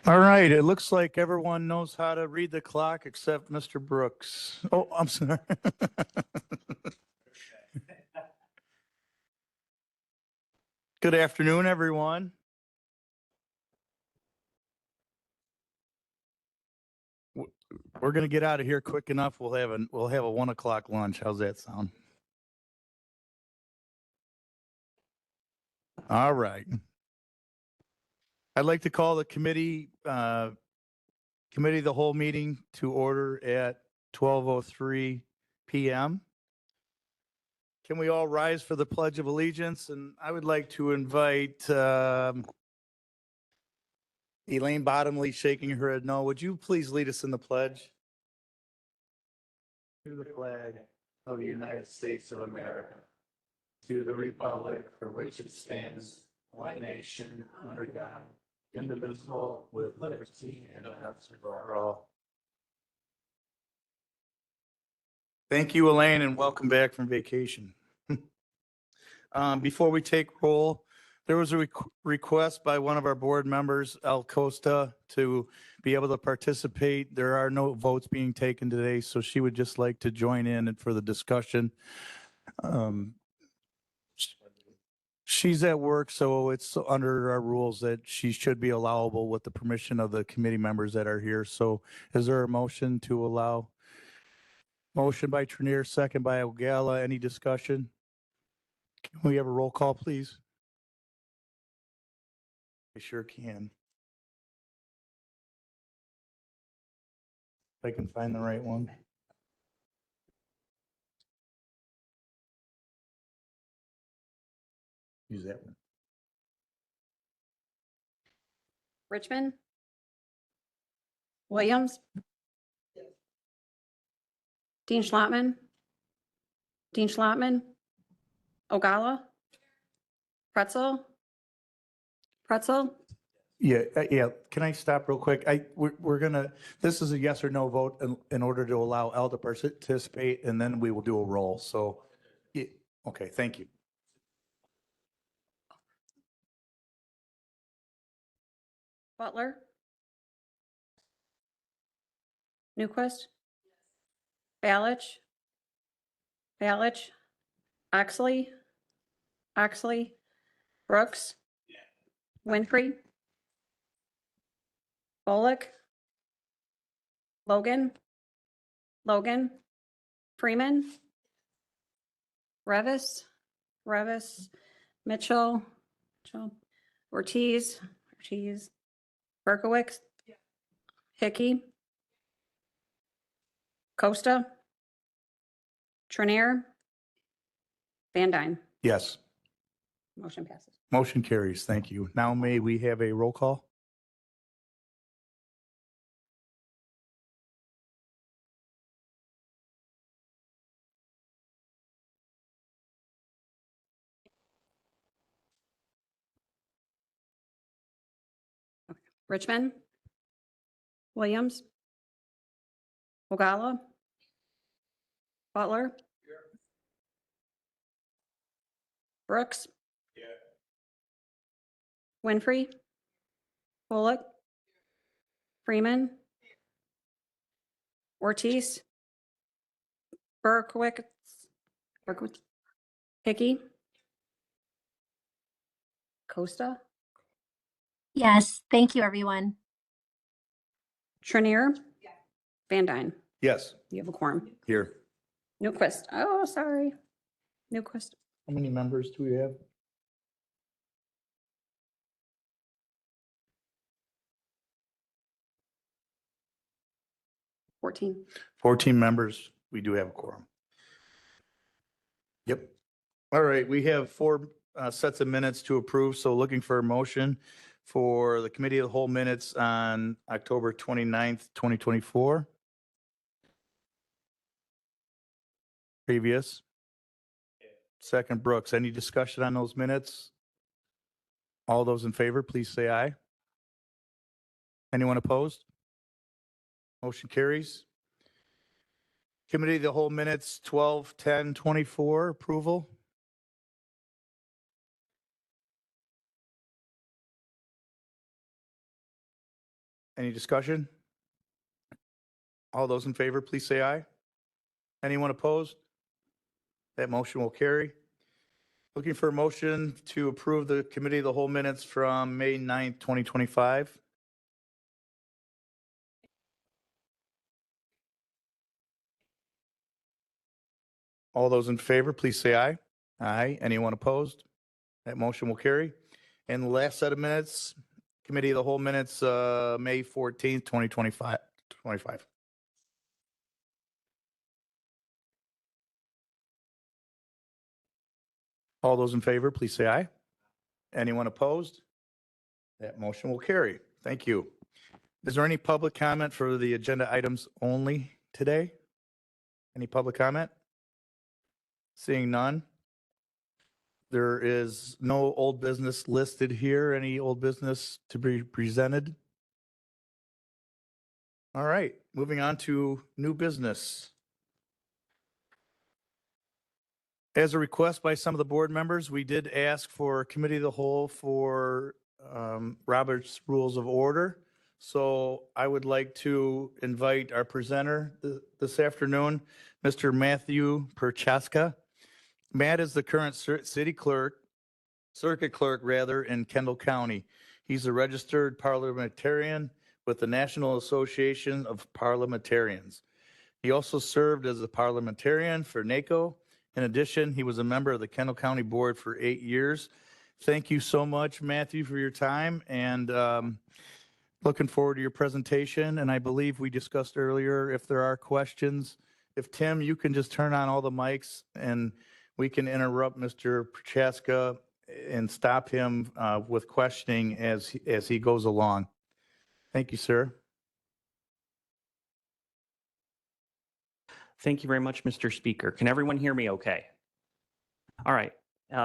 All right, it looks like everyone knows how to read the clock except Mr. Brooks. Oh, I'm sorry. Good afternoon, everyone. We're going to get out of here quick enough. We'll have a 1 o'clock lunch. How's that sound? All right. I'd like to call the committee of the whole meeting to order at 12:03 p.m. Can we all rise for the Pledge of Allegiance? And I would like to invite Elaine Bottomley shaking her head no. Would you please lead us in the pledge? To the flag of the United States of America, to the republic for which it stands, one nation, under God, indivisible, with liberty and justice for all. Thank you, Elaine, and welcome back from vacation. Before we take roll, there was a request by one of our board members, Al Costa, to be able to participate. There are no votes being taken today, so she would just like to join in and for the discussion. She's at work, so it's under our rules that she should be allowable with the permission of the committee members that are here. So is there a motion to allow? Motion by Trenier, second by Ogala. Any discussion? Can we have a roll call, please? I sure can. If I can find the right one. Use that one. Richmond? Williams? Dean Schlottman? Dean Schlottman? Ogala? Pretzel? Pretzel? Yeah. Can I stop real quick? We're gonna, this is a yes or no vote in order to allow Al to participate, and then we will do a roll. So, yeah, okay, thank you. Butler? Newquist? Balich? Balich? Oxley? Oxley? Brooks? Winfrey? Bullock? Logan? Logan? Freeman? Revis? Revis? Mitchell? Ortiz? Berkowitz? Hickey? Costa? Trenier? Van Dyne? Yes, Motion passes. motion carries. Thank you. Now may we have a roll call? Richmond? Williams? Ogala? Butler? Brooks? Winfrey? Bullock? Freeman? Ortiz? Berkowitz? Hickey? Costa? Yes, thank you, everyone. Trenier? Van Dyne? Yes, You have a quorum. here. Newquist. Oh, sorry. Newquist. How many members do we have? $14. 14 members. We do have a quorum. Yep. All right, we have four sets of minutes to approve, so looking for a motion for the committee of the whole minutes on October 29th, 2024. Previous. Second Brooks. Any discussion on those minutes? All those in favor, please say aye. Anyone opposed? Motion carries. Committee of the whole minutes, 12/10/24, approval. Any discussion? All those in favor, please say aye. Anyone opposed? That motion will carry. Looking for a motion to approve the committee of the whole minutes from May 9th, 2025. All those in favor, please say aye. Aye. Anyone opposed? That motion will carry. And the last set of minutes, committee of the whole minutes, May 14th, 2025. All those in favor, please say aye. Anyone opposed? That motion will carry. Thank you. Is there any public comment for the agenda items only today? Any public comment? Seeing none. There is no old business listed here. Any old business to be presented? All right, moving on to new business. As a request by some of the board members, we did ask for a committee of the whole for Robert's Rules of Order. So I would like to invite our presenter this afternoon, Mr. Matthew Perchaska. Matt is the current circuit clerk in Kendall County. He's a registered parliamentarian with the National Association of Parliamentarians. He also served as a parliamentarian for NACO. In addition, he was a member of the Kendall County Board for 8 years. Thank you so much, Matthew, for your time, and looking forward to your presentation. And I believe we discussed earlier, if there are questions, if Tim, you can just turn on all the mics and we can interrupt Mr. Prochaska and stop him with questioning as he goes along. Thank you, sir. Thank you very much, Mr. Speaker. Can everyone hear me okay? All right.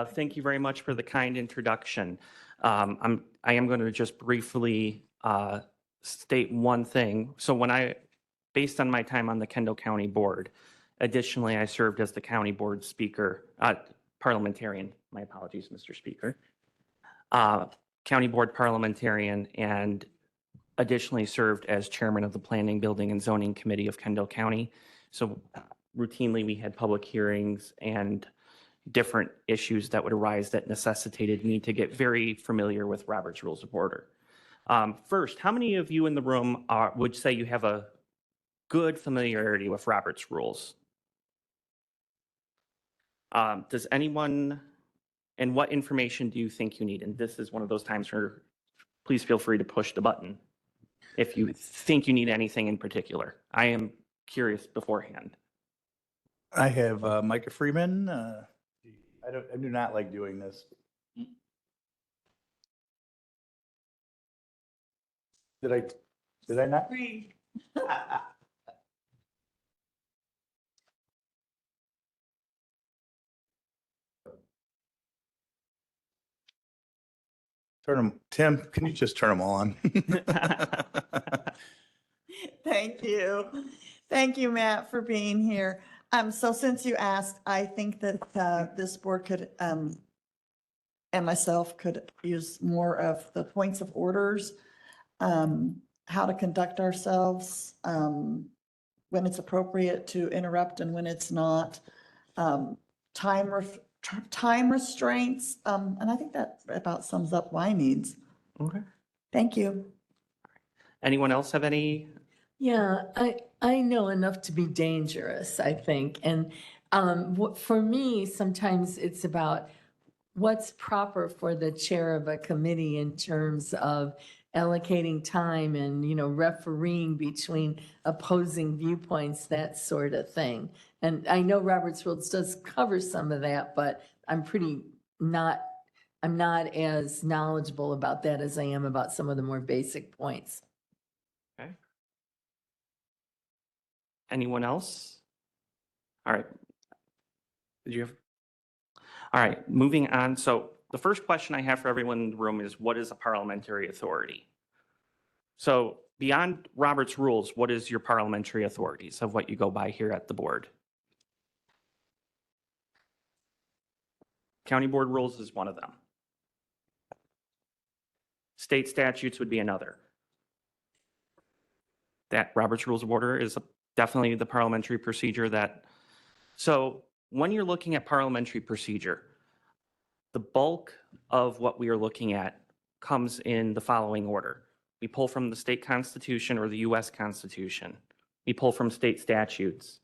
Thank you very much for the kind introduction. I am going to just briefly state one thing. So based on my time on the Kendall County Board, additionally, I served as the County Board Speaker, parliamentarian, my apologies, Mr. Speaker, County Board parliamentarian, and additionally served as chairman of the Planning, Building, and Zoning Committee of Kendall County. So routinely, we had public hearings and different issues that would arise that necessitated me to get very familiar with Robert's Rules of Order. First, how many of you in the room would say you have a good familiarity with Robert's Rules? Does anyone, and what information do you think you need? And this is one of those times where please feel free to push the button if you think you need anything in particular. I am curious beforehand. I have Micah Freeman. I do not like doing this. Did I not? Turn them, Tim, can you just turn them all on? Thank you. Thank you, Matt, for being here. So since you asked, I think that this board could, and myself could use more of the points of orders, how to conduct ourselves, when it's appropriate to interrupt and when it's not, time restraints, and I think that about sums up my needs. Okay. Thank you. Anyone else have any? Yeah, I know enough to be dangerous, I think. And for me, sometimes it's about what's proper for the chair of a committee in terms of allocating time and, refereeing between opposing viewpoints, that sort of thing. And I know Robert's Rules does cover some of that, but I'm not as knowledgeable about that as I am about some of the more basic points. Okay. Anyone else? All right. Did you have? All right, moving on. So the first question I have for everyone in the room is, what is a parliamentary authority? So beyond Robert's rules, what is your parliamentary authorities of what you go by here at the board? County board rules is one of them. State statutes would be another. That Robert's Rules of Order is definitely the parliamentary procedure that, so when you're looking at parliamentary procedure, the bulk of what we are looking at comes in the following order. We pull from the state constitution or the US Constitution. We pull from state statutes.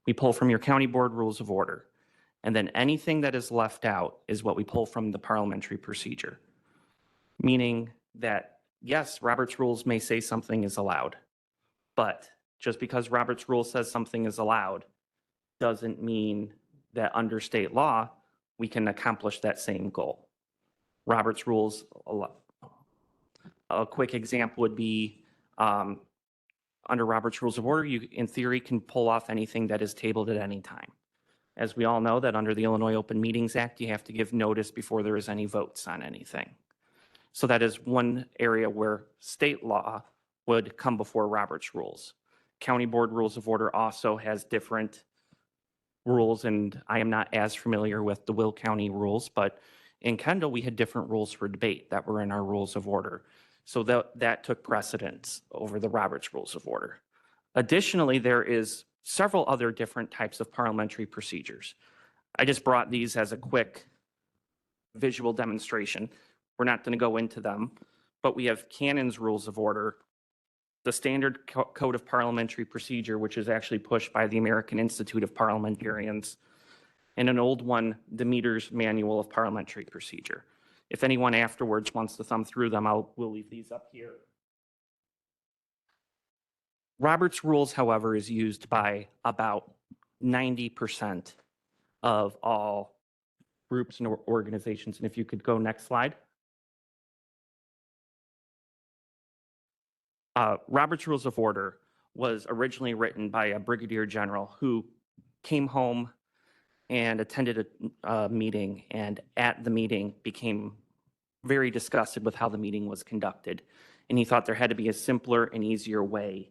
We pull from your county board rules of order. And then anything that is left out is what we pull from the parliamentary procedure. Meaning that, yes, Robert's Rules may say something is allowed, but just because Robert's Rule says something is allowed doesn't mean that under state law, we can accomplish that same goal. Robert's Rules, a quick example would be under Robert's Rules of Order, you in theory can pull off anything that is tabled at any time. As we all know that under the Illinois Open Meetings Act, you have to give notice before there is any votes on anything. So that is one area where state law would come before Robert's Rules. County Board Rules of Order also has different rules, and I am not as familiar with the Will County rules, but in Kendall, we had different rules for debate that were in our Rules of Order. So that took precedence over the Robert's Rules of Order. Additionally, there is several other different types of parliamentary procedures. I just brought these as a quick visual demonstration. We're not going to go into them, but we have Cannon's Rules of Order, the Standard Code of Parliamentary Procedure, which is actually pushed by the American Institute of Parliamentarians, and an old one, Demeter's Manual of Parliamentary Procedure. If anyone afterwards wants to thumb through them, we'll leave these up here. Robert's Rules, however, is used by about 90% of all groups and organizations. And if you could go next slide. Robert's Rules of Order was originally written by a brigadier general who came home and attended a meeting, and at the meeting became very disgusted with how the meeting was conducted. And he thought there had to be a simpler and easier way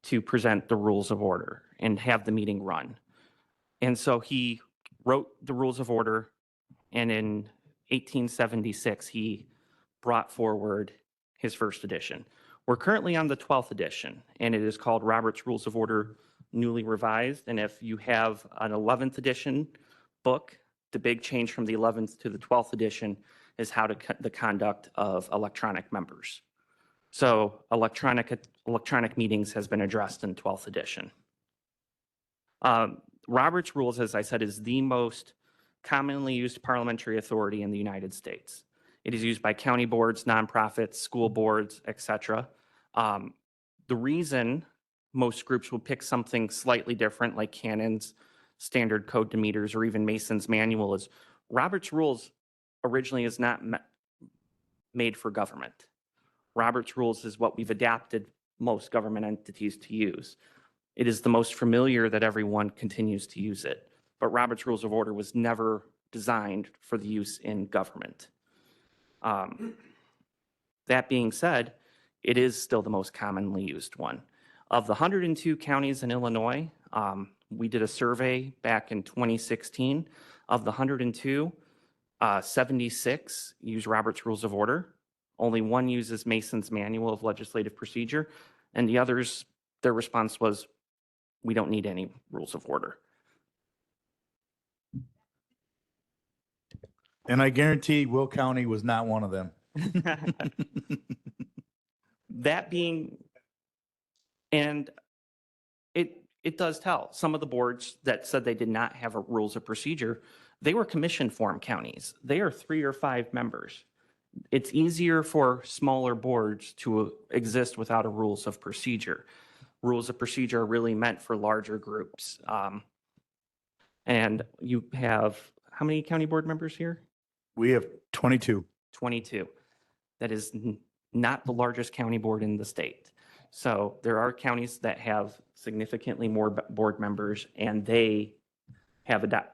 to present the rules of order and have the meeting run. And so he wrote the Rules of Order, and in 1876, he brought forward his first edition. We're currently on the 12th edition, and it is called Robert's Rules of Order Newly Revised. And if you have an 11th edition book, the big change from the 11th to the 12th edition is how to the conduct of electronic members. So electronic meetings has been addressed in 12th edition. Robert's Rules, as I said, is the most commonly used parliamentary authority in the United States. It is used by county boards, nonprofits, school boards, etc. The reason most groups will pick something slightly different, like Cannon's Standard Code Demeter's or even Mason's Manual, is Robert's Rules originally is not made for government. Robert's Rules is what we've adapted most government entities to use. It is the most familiar that everyone continues to use it. But Robert's Rules of Order was never designed for the use in government. That being said, it is still the most commonly used one. Of the 102 counties in Illinois, we did a survey back in 2016. Of the 102, 76 use Robert's Rules of Order. Only one uses Mason's Manual of Legislative Procedure, and the others, their response was, we don't need any rules of order. And I guarantee Will County was not one of them. That being, and it does tell. Some of the boards that said they did not have a rules of procedure, they were commission form counties. They are 3 or 5 members. It's easier for smaller boards to exist without a rules of procedure. Rules of procedure are really meant for larger groups. And you have, how many county board members here? We have 22. 22. That is not the largest county board in the state. So there are counties that have significantly more board members, and they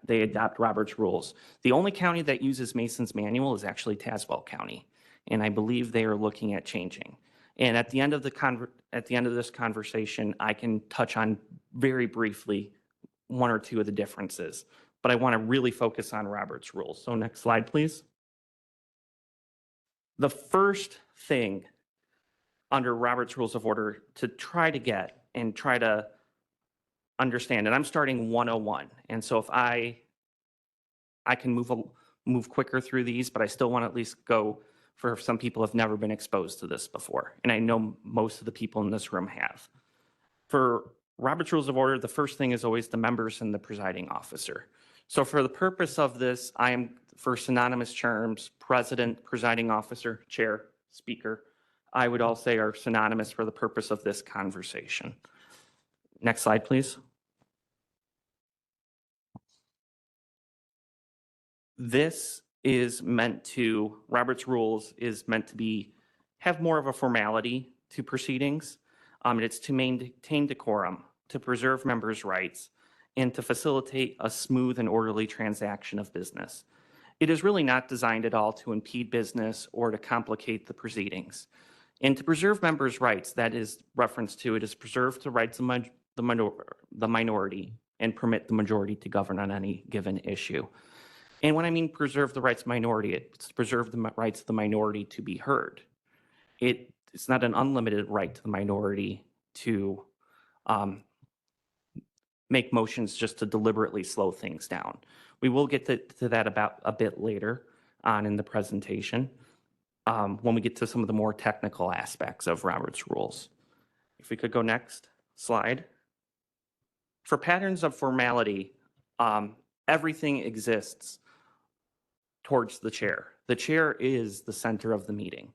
they adopt Robert's rules. The only county that uses Mason's manual is actually Tazewell County, and I believe they are looking at changing. And at the end of this conversation, I can touch on very briefly one or two of the differences, but I want to really focus on Robert's rules. So next slide, please. The first thing under Robert's Rules of Order to try to get and try to understand, and I'm starting 101. And so if I can move quicker through these, but I still want to at least go for some people have never been exposed to this before. And I know most of the people in this room have. For Robert's Rules of Order, the first thing is always the members and the presiding officer. So for the purpose of this, I am, for synonymous terms, president, presiding officer, chair, speaker, I would all say are synonymous for the purpose of this conversation. Next slide, please. Robert's Rules is meant to have more of a formality to proceedings. It's to maintain decorum, to preserve members' rights, and to facilitate a smooth and orderly transaction of business. It is really not designed at all to impede business or to complicate the proceedings. And to preserve members' rights, that is reference to, it is preserve the rights of the minority and permit the majority to govern on any given issue. And when I mean preserve the rights of minority, it's to preserve the rights of the minority to be heard. It's not an unlimited right to the minority to make motions just to deliberately slow things down. We will get to that about a bit later on in the presentation when we get to some of the more technical aspects of Robert's Rules. If we could go next slide. For patterns of formality, everything exists towards the chair. The chair is the center of the meeting.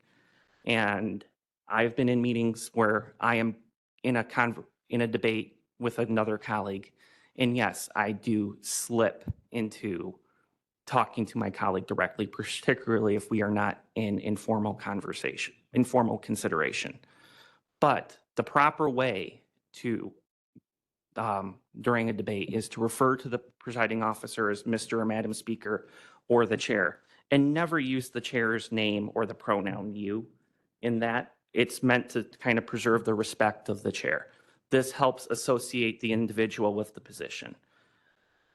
And I've been in meetings where I am in a debate with another colleague. And yes, I do slip into talking to my colleague directly, particularly if we are not in informal consideration. But the proper way to, during a debate, is to refer to the presiding officer as Mr. or Madam Speaker or the chair, and never use the chair's name or the pronoun you. In that, it's meant to kind of preserve the respect of the chair. This helps associate the individual with the position.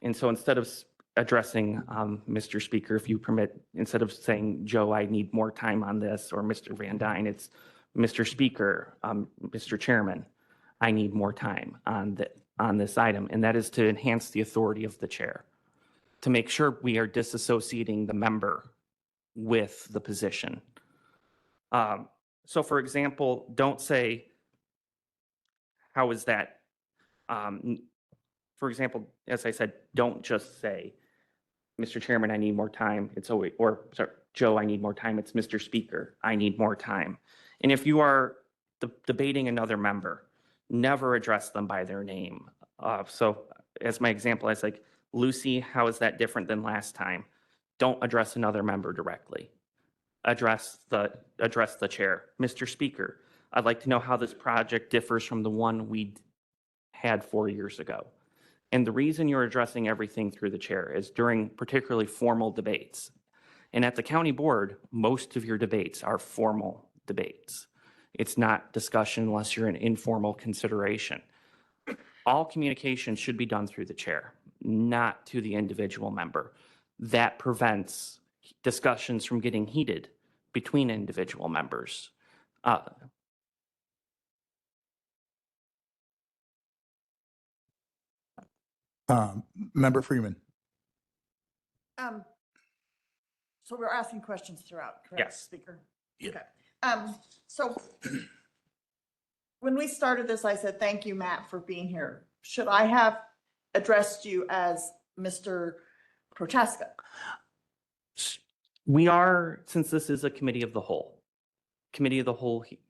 And so instead of addressing Mr. Speaker, if you permit, instead of saying, Joe, I need more time on this, or Mr. Van Dyne, it's Mr. Speaker, Mr. Chairman, I need more time on this item. And that is to enhance the authority of the chair, to make sure we are disassociating the member with the position. So for example, don't say, how is that? For example, as I said, don't just say, Mr. Chairman, I need more time. It's always, or sorry, Joe, I need more time. It's Mr. Speaker, I need more time. And if you are debating another member, never address them by their name. So as my example, I was like, Lucy, how is that different than last time? Don't address another member directly. Address the chair. Mr. Speaker, I'd like to know how this project differs from the one we had 4 years ago. And the reason you're addressing everything through the chair is during particularly formal debates. And at the county board, most of your debates are formal debates. It's not discussion unless you're in informal consideration. All communication should be done through the chair, not to the individual member. That prevents discussions from getting heated between individual members. Member Freeman. So we're asking questions throughout, correct, Yes. Speaker? Yeah. Okay. So when we started this, I said, thank you, Matt, for being here. Should I have addressed you as Mr. Prochaska? We are, since this is a committee of the whole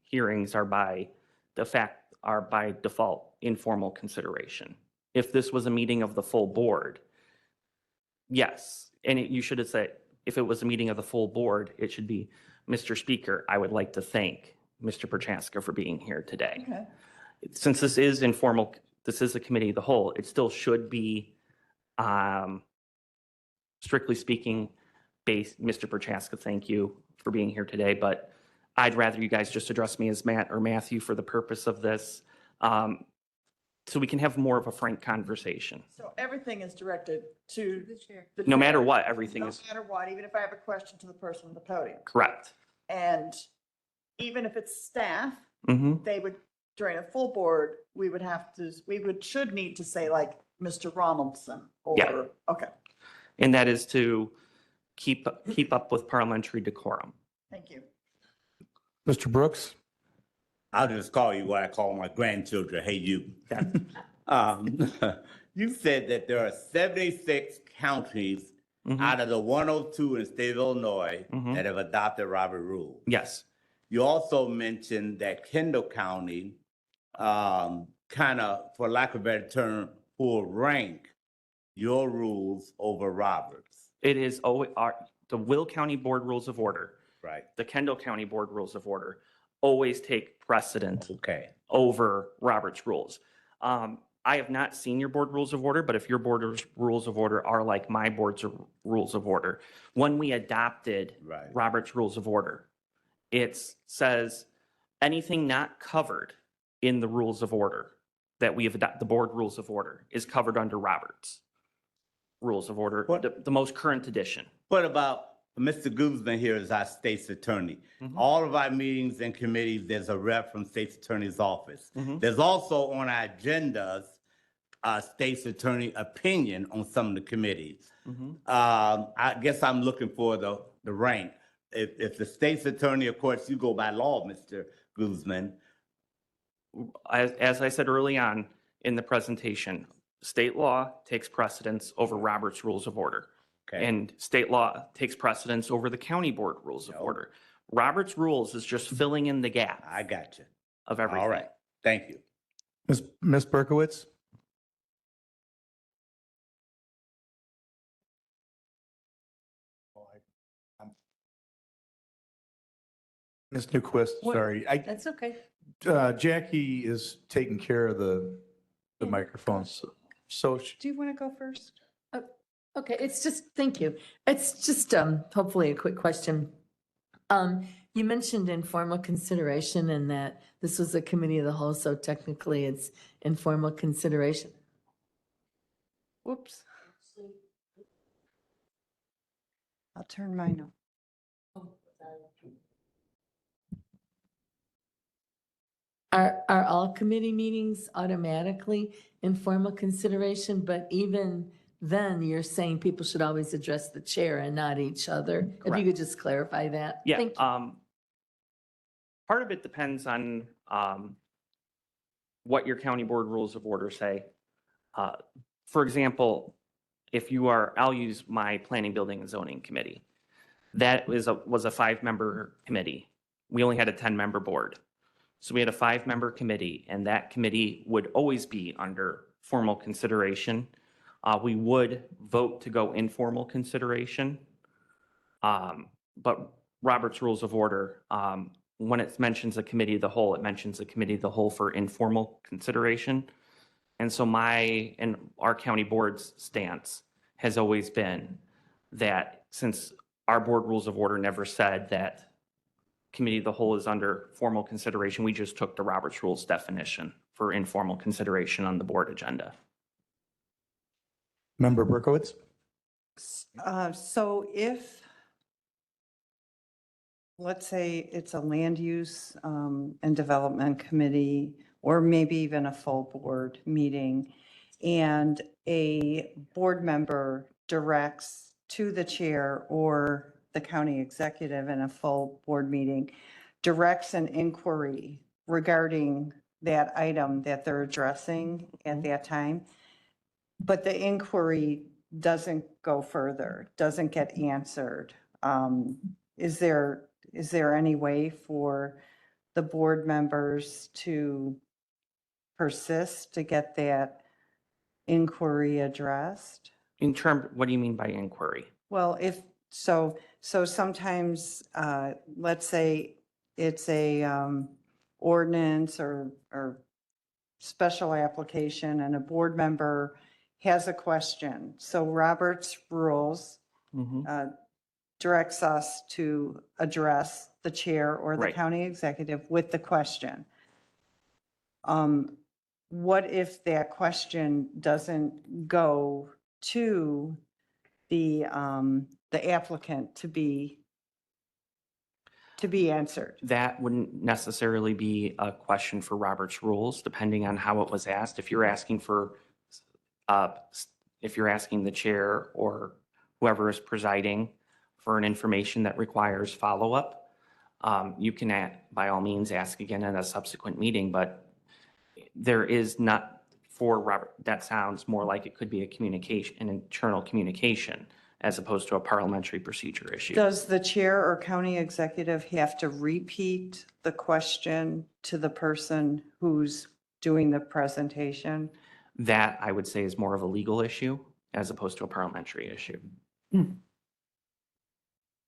hearings are by default informal consideration. If this was a meeting of the full board, yes. And you should have said, if it was a meeting of the full board, it should be, Mr. Speaker, I would like to thank Mr. Prochaska for being here today. Okay. Since this is informal, this is a committee of the whole, it still should be Strictly speaking, Mr. Prochaska, thank you for being here today, but I'd rather you guys just address me as Matt or Matthew for the purpose of this, so we can have more of a frank conversation. So everything is directed to the chair. No matter what, everything No is matter what, even if I have a question to the person on the podium. correct. And even if it's staff, Hmm. they would, during a full board, we should need to say like Mr. Ronaldson Yeah. or, okay, And that is to keep up with parliamentary decorum. thank you. Mr. Brooks? I'll just call you what I call my grandchildren, hey you. Um, You said that there are 76 counties Mhm. out of the 102 in the state of Illinois Mhm. that have adopted Robert Rule. Yes. You also mentioned that Kendall County, kind of, for lack of a better term, will rank your rules over Robert's, It is the Will County Board Rules of Order, right? the Kendall County Board Rules of Order always take precedent Okay, over Robert's rules. I have not seen your board rules of order, but if your board's rules of order are like my board's rules of order, when we adopted right. Robert's Rules of Order, it says anything not covered in the rules of order that we have adopted, the board rules of order, is covered under Robert's Rules of Order, What- the most current edition. What about, Mr. Guzman here is our state's attorney. Mhm. All of our meetings and committees, there's a rep from state's attorney's office. Mhm. There's also on our agendas, state's attorney opinion on some of the committees. Mhm. I guess I'm looking for the rank. If the state's attorney, of course, you go by law, Mr. Guzman. As I said early on in the presentation, state law takes precedence over Robert's Rules of Order. Okay, And state law takes precedence over the county board rules of No. order. Robert's rules is just filling in the gap I got you. of everything. All right, thank you. Ms. Berkowitz? Ms. Newquist, What- sorry. That's okay. Jackie is taking care of the microphones. So Do you want to go first? Okay, it's just, thank you. It's just hopefully a quick question. You mentioned informal consideration and that this was a committee of the whole, so technically it's informal consideration. Whoops. I'll turn mine on. Are all committee meetings automatically informal consideration? But even then, you're saying people should always address the chair and not each other? If you Correct. could just clarify that. Yeah, Thank you. part of it depends on, what your county board rules of order say. For example, I'll use my planning, building and zoning committee. That was a 5-member committee. We only had a 10-member board. So we had a 5-member committee, and that committee would always be under formal consideration. We would vote to go informal consideration. But Robert's Rules of Order, when it mentions a committee of the whole, it mentions a committee of the whole for informal consideration. And so my and our county board's stance has always been that since our board rules of order never said that committee of the whole is under formal consideration, we just took the Robert's Rules definition for informal consideration on the board agenda. Member Berkowitz? So if, let's say it's a land use and development committee, or maybe even a full board meeting, and a board member directs to the chair or the county executive in a full board meeting, directs an inquiry regarding that item that they're addressing at that time, but the inquiry doesn't go further, doesn't get answered. Is there any way for the board members to persist to get that inquiry addressed? What do you mean by inquiry? Well, so sometimes, let's say it's a ordinance or special application and a board member has a question. So Robert's rules Mhm. directs us to address the chair or the Right. county executive with the question. What if that question doesn't go to the applicant to be answered? That wouldn't necessarily be a question for Robert's rules, depending on how it was asked. If you're asking for, if you're asking the chair or whoever is presiding for an information that requires follow-up, you can, by all means, ask again at a subsequent meeting, but there is not, for Robert, that sounds more like it could be a communication, an internal communication, as opposed to a parliamentary procedure issue. Does the chair or county executive have to repeat the question to the person who's doing the presentation? That, I would say, is more of a legal issue as opposed to a parliamentary issue.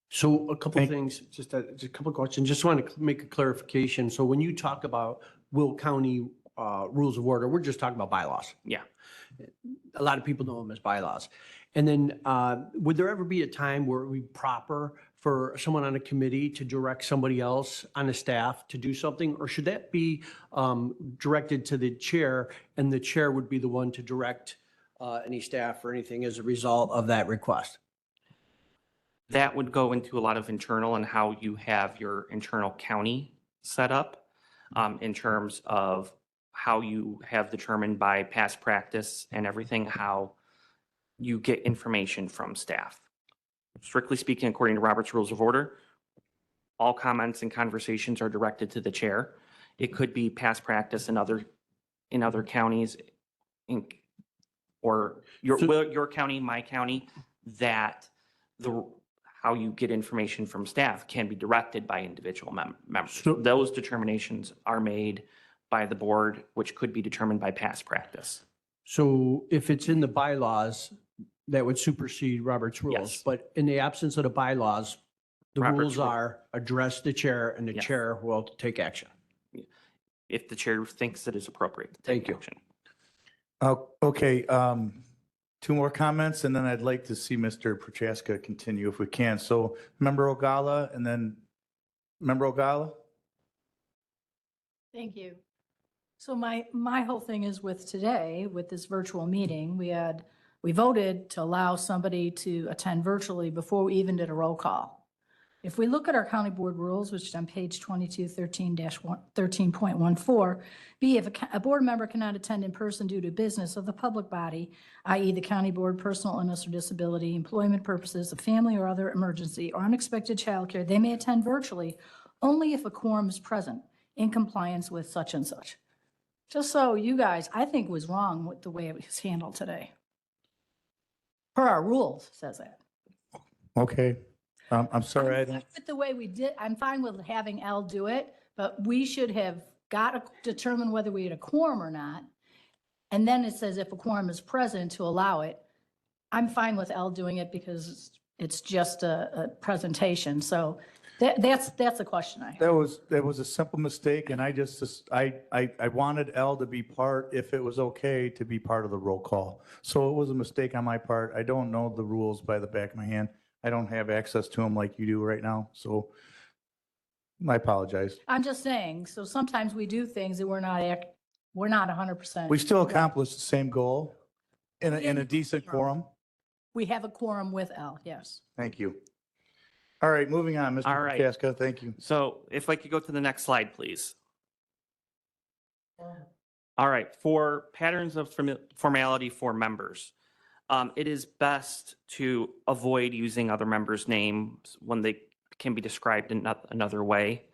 So a couple Thank- things, just a couple questions. Just want to make a clarification. So when you talk about Will County rules of order, we're just talking about bylaws. Yeah. A lot of people know them as bylaws. And then would there ever be a time where it would be proper for someone on a committee to direct somebody else on the staff to do something? Or should that be directed to the chair, and the chair would be the one to direct any staff or anything as a result of that request? That would go into a lot of internal and how you have your internal county set up in terms of how you have determined by past practice and everything, how you get information from staff. Strictly speaking, according to Robert's Rules of Order, all comments and conversations are directed to the chair. It could be past practice in other counties, or your county, my county, that how you get information from staff can be directed by individual members. So- Those determinations are made by the board, which could be determined by past practice. So if it's in the bylaws, that would supersede Robert's rules. Yes. But in the absence of the bylaws, the Robert's rules rule- are address the chair, and the Yes. chair will take action. If the chair thinks it is appropriate to Thank take you. action. Okay, two more comments, and then I'd like to see Mr. Prochaska continue if we can. So Member Ogala, and then Member Ogala? Thank you. So my whole thing is with today, with this virtual meeting, we voted to allow somebody to attend virtually before we even did a roll call. If we look at our county board rules, which is on page 2213-13.14, B, if a board member cannot attend in person due to business of the public body, i.e. the county board, personal illness or disability, employment purposes, a family or other emergency, or unexpected childcare, they may attend virtually only if a quorum is present in compliance with such and such. Just so you guys, I think was wrong with the way it was handled today. Per our rules, says that. Okay, I'm sorry, I I'm don't, fine with the way we did, I'm fine with having Al do it, but we should have got to determine whether we had a quorum or not. And then it says if a quorum is present to allow it. I'm fine with Al doing it because it's just a presentation. So that's the question I have. that was a simple mistake, and I wanted L to be part, if it was okay, to be part of the roll call. So it was a mistake on my part. I don't know the rules by the back of my hand. I don't have access to them like you do right now, so I apologize. I'm just saying, so sometimes we do things that we're not 100%. We still accomplished the same goal in a decent quorum. We have a quorum with Al, yes. Thank you. All right, moving on, Mr. All right. Prochaska, thank you. So if I could go to the next slide, please. All right, for patterns of formality for members, it is best to avoid using other members' names when they can be described in another way.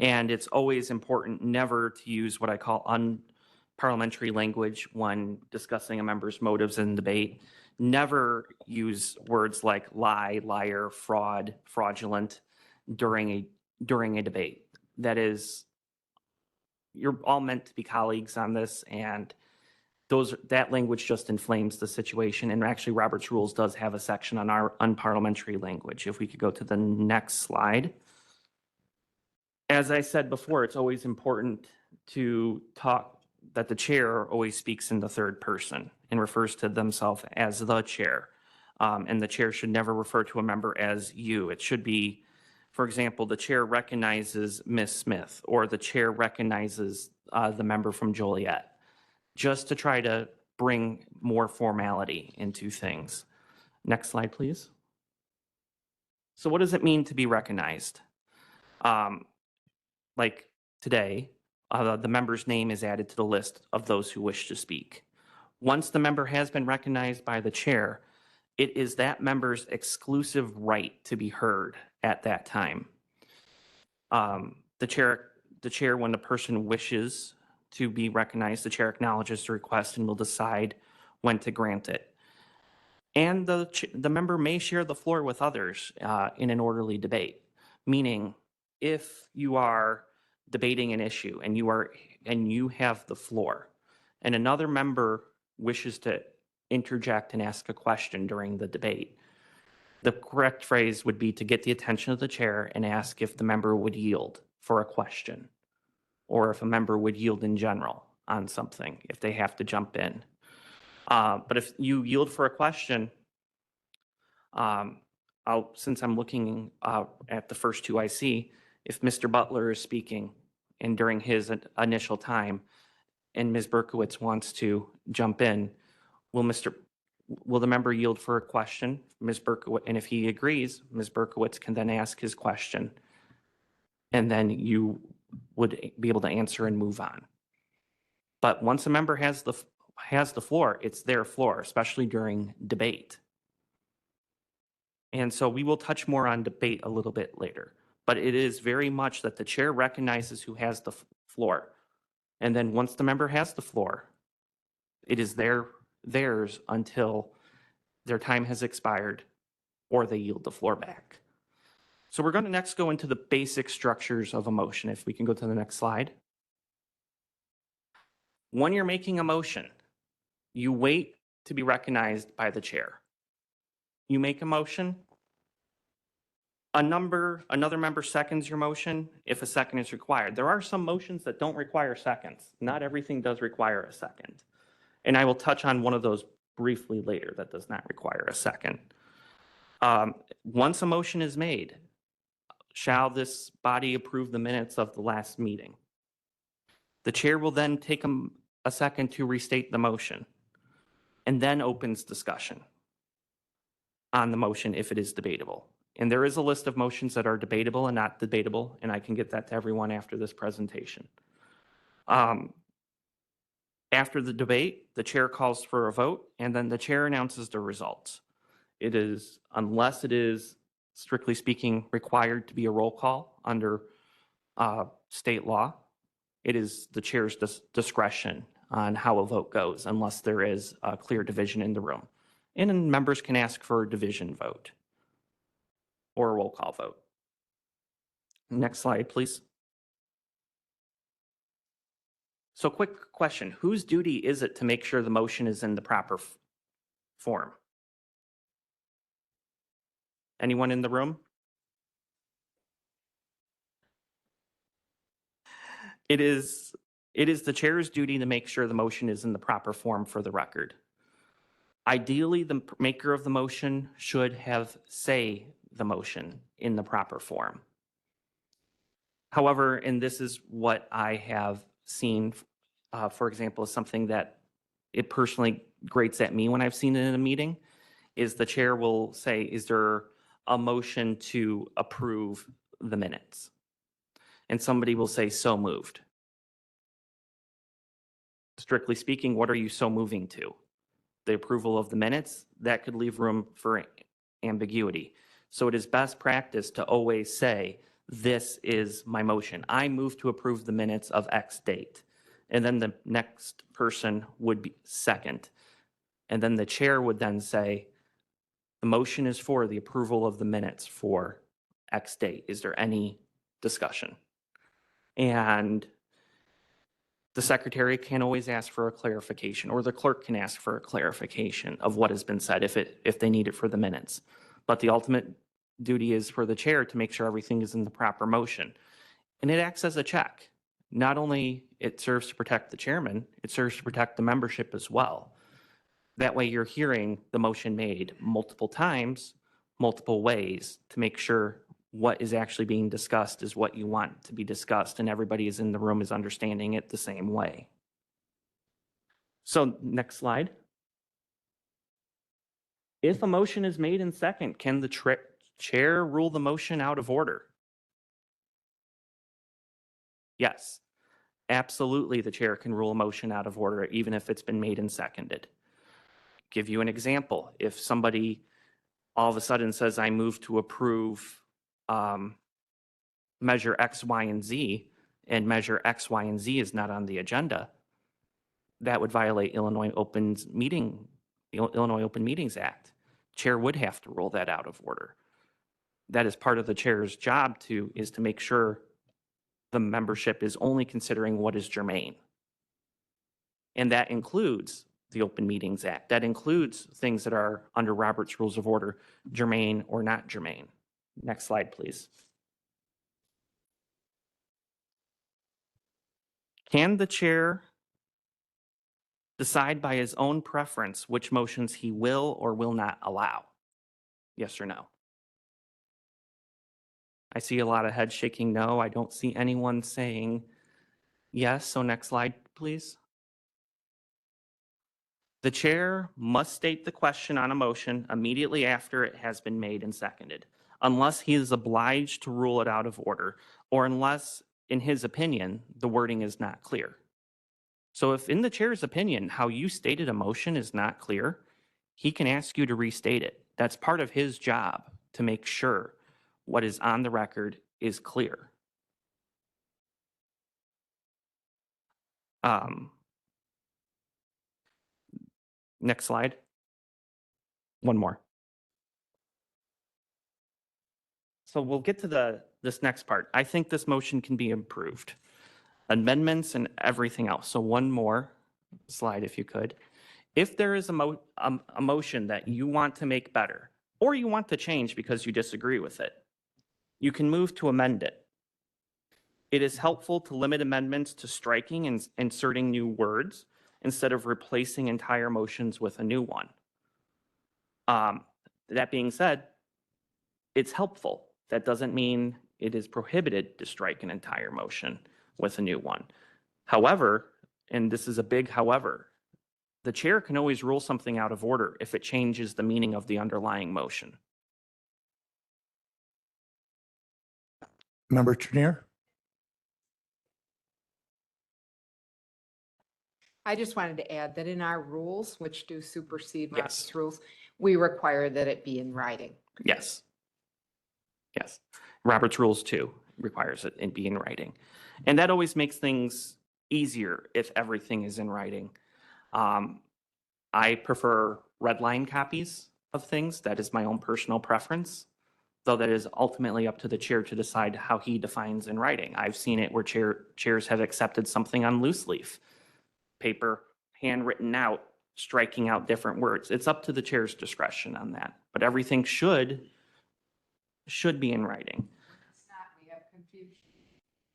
And it's always important never to use what I call unparliamentary language when discussing a member's motives in debate. Never use words like lie, liar, fraud, fraudulent during a debate. That is, you're all meant to be colleagues on this, and that language just inflames the situation. And actually, Robert's Rules does have a section on our unparliamentary language. If we could go to the next slide. As I said before, it's always important to that the chair always speaks in the third person and refers to themselves as the chair. And the chair should never refer to a member as you. It should be, for example, the chair recognizes Ms. Smith, or the chair recognizes the member from Joliet, just to try to bring more formality into things. Next slide, please. So what does it mean to be recognized? Like today, the member's name is added to the list of those who wish to speak. Once the member has been recognized by the chair, it is that member's exclusive right to be heard at that time. The chair, when the person wishes to be recognized, the chair acknowledges the request and will decide when to grant it. And the member may share the floor with others in an orderly debate, meaning if you are debating an issue and you have the floor and another member wishes to interject and ask a question during the debate, the correct phrase would be to get the attention of the chair and ask if the member would yield for a question, or if a member would yield in general on something, if they have to jump in. But if you yield for a question, since I'm looking at the first two I see, if Mr. Butler is speaking and during his initial time and Ms. Berkowitz wants to jump in, will the member yield for a question? Ms. Berkowitz, and if he agrees, Ms. Berkowitz can then ask his question, and then you would be able to answer and move on. But once a member has the floor, it's their floor, especially during debate. And so we will touch more on debate a little bit later, but it is very much that the chair recognizes who has the floor. And then once the member has the floor, it is theirs until their time has expired or they yield the floor back. So we're going to next go into the basic structures of a motion. If we can go to the next slide. When you're making a motion, you wait to be recognized by the chair. You make a motion, another member seconds your motion if a second is required. There are some motions that don't require seconds. Not everything does require a second. And I will touch on one of those briefly later that does not require a second. Once a motion is made, shall this body approve the minutes of the last meeting? The chair will then take a second to restate the motion and then opens discussion on the motion if it is debatable. And there is a list of motions that are debatable and not debatable, and I can get that to everyone after this presentation. After the debate, the chair calls for a vote, and then the chair announces the results. It is, unless it is strictly speaking required to be a roll call under state law, it is the chair's discretion on how a vote goes, unless there is a clear division in the room. And then members can ask for a division vote or a roll call vote. Next slide, please. So quick question, whose duty is it to make sure the motion is in the proper form? Anyone in the room? It is the chair's duty to make sure the motion is in the proper form for the record. Ideally, the maker of the motion should have the motion in the proper form. However, and this is what I have seen, for example, is something that it personally grates at me when I've seen it in a meeting, is the chair will say, is there a motion to approve the minutes? And somebody will say, so moved. Strictly speaking, what are you so moving to? The approval of the minutes? That could leave room for ambiguity. So it is best practice to always say, this is my motion. I move to approve the minutes of X date. And then the next person would be second. And then the chair would then say, the motion is for the approval of the minutes for X date. Is there any discussion? And the secretary can always ask for a clarification, or the clerk can ask for a clarification of what has been said if they need it for the minutes. But the ultimate duty is for the chair to make sure everything is in the proper motion. And it acts as a check. Not only it serves to protect the chairman. It serves to protect the membership as well. That way you're hearing the motion made multiple times, multiple ways to make sure what is actually being discussed is what you want to be discussed and everybody is in the room is understanding it the same way. So next slide. If a motion is made in second, can the chair rule the motion out of order? Yes, absolutely the chair can rule a motion out of order even if it's been made and seconded. Give you an example. If somebody all of a sudden says, I move to approve measure X, Y, and Z, and measure X, Y, and Z is not on the agenda, that would violate Illinois Open Meetings Act. Chair would have to rule that out of order. That is part of the chair's job is to make sure the membership is only considering what is germane. And that includes the Open Meetings Act. That includes things that are under Robert's Rules of Order, germane or not germane. Next slide, please. Can the chair decide by his own preference which motions he will or will not allow? Yes or no? I see a lot of head shaking no. I don't see anyone saying yes. So next slide, please. The chair must state the question on a motion immediately after it has been made and seconded, unless he is obliged to rule it out of order, or unless, in his opinion, the wording is not clear. So if in the chair's opinion, how you stated a motion is not clear, he can ask you to restate it. That's part of his job to make sure what is on the record is clear. Next slide. One more. So we'll get to this next part. I think this motion can be improved. Amendments and everything else. So one more slide, if you could. If there is a motion that you want to make better, or you want to change because you disagree with it, you can move to amend it. It is helpful to limit amendments to striking and inserting new words instead of replacing entire motions with a new one. That being said, it's helpful. That doesn't mean it is prohibited to strike an entire motion with a new one. However, and this is a big however, the chair can always rule something out of order if it changes the meaning of the underlying motion. Member Trenier? I just wanted to add that in our rules, which do supersede Yes. Robert's rules, we require that it be in writing. Yes. Yes. Robert's Rules 2 requires it be in writing. And that always makes things easier if everything is in writing. I prefer red line copies of things. That is my own personal preference, though that is ultimately up to the chair to decide how he defines in writing. I've seen it where chairs have accepted something on loose leaf paper, handwritten out, striking out different words. It's up to the chair's discretion on that, but everything should be in writing. It's not, we have confusion.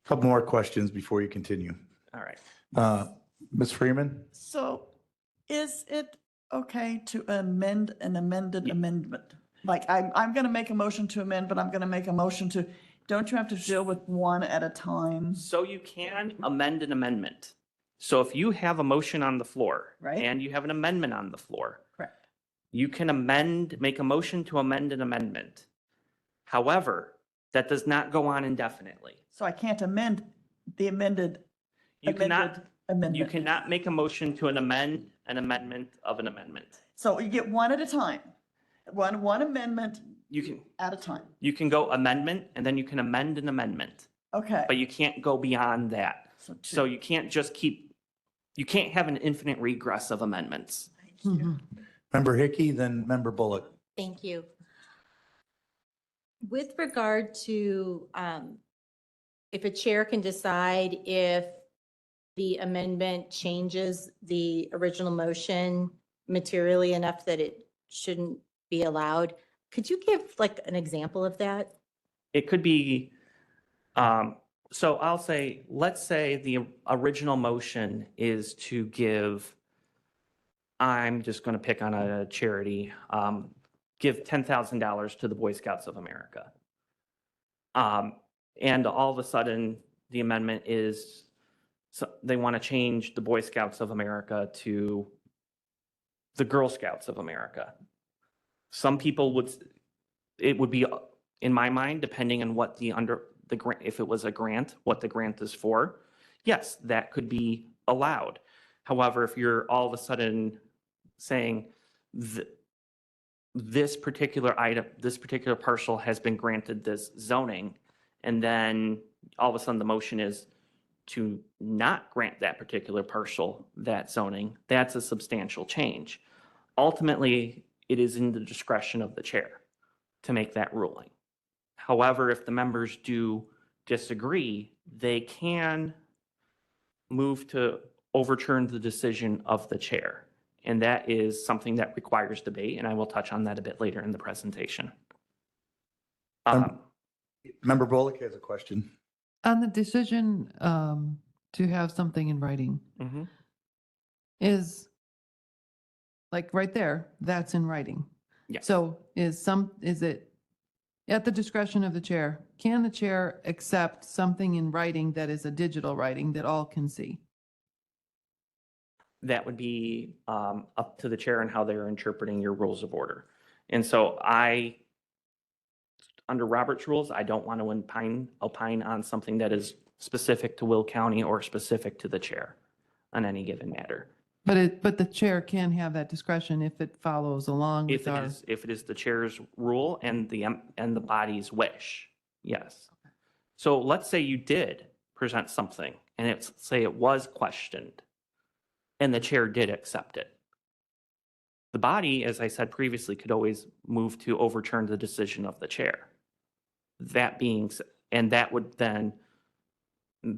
Couple more questions before you continue. All right. Ms. Freeman? So is it okay to amend an amended amendment? Like I'm going to make a motion to amend, but I'm going to make a motion to, don't you have to deal with one at a time? So you can amend an amendment. So if you have a motion on the floor, Right. and you have an amendment on the floor, Correct. you can make a motion to amend an amendment. However, that does not go on indefinitely. So I can't amend the amended. You cannot, amended amendment. you cannot make a motion to amend an amendment of an amendment. So you get one at a time, one amendment at a time. You can go amendment and then you can amend an amendment, Okay. but you can't go beyond that. So two. So you can't just you can't have an infinite regress of amendments. Member Hickey, then Member Bullock. Thank you. With regard to if a chair can decide if the amendment changes the original motion materially enough that it shouldn't be allowed, could you give like an example of that? It could be, So I'll say, let's say the original motion is to give, I'm just going to pick on a charity, give $10,000 to the Boy Scouts of America. And all of a sudden, the amendment is, so they want to change the Boy Scouts of America to the Girl Scouts of America. Some people would, it would be, in my mind, depending on what the grant, if it was a grant, what the grant is for, yes, that could be allowed. However, if you're all of a sudden saying this particular item, this particular parcel has been granted this zoning, and then all of a sudden the motion is to not grant that particular parcel that zoning, that's a substantial change. Ultimately, it is in the discretion of the chair to make that ruling. However, if the members do disagree, they can move to overturn the decision of the chair. And that is something that requires debate, and I will touch on that a bit later in the presentation. Member Bullock has a question. On the decision to have something in writing, Mhm. is like right there, that's in writing. Yes. So is it at the discretion of the chair? Can the chair accept something in writing that is a digital writing that all can see? That would be up to the chair and how they're interpreting your rules of order. And so under Robert's rules, I don't want to opine on something that is specific to Will County or specific to the chair on any given matter. But the chair can have that discretion if it follows along with our. If it is the chair's rule and the body's wish, yes. So let's say you did present something and say it was questioned and the chair did accept it. The body, as I said previously, could always move to overturn the decision of the chair. And that would then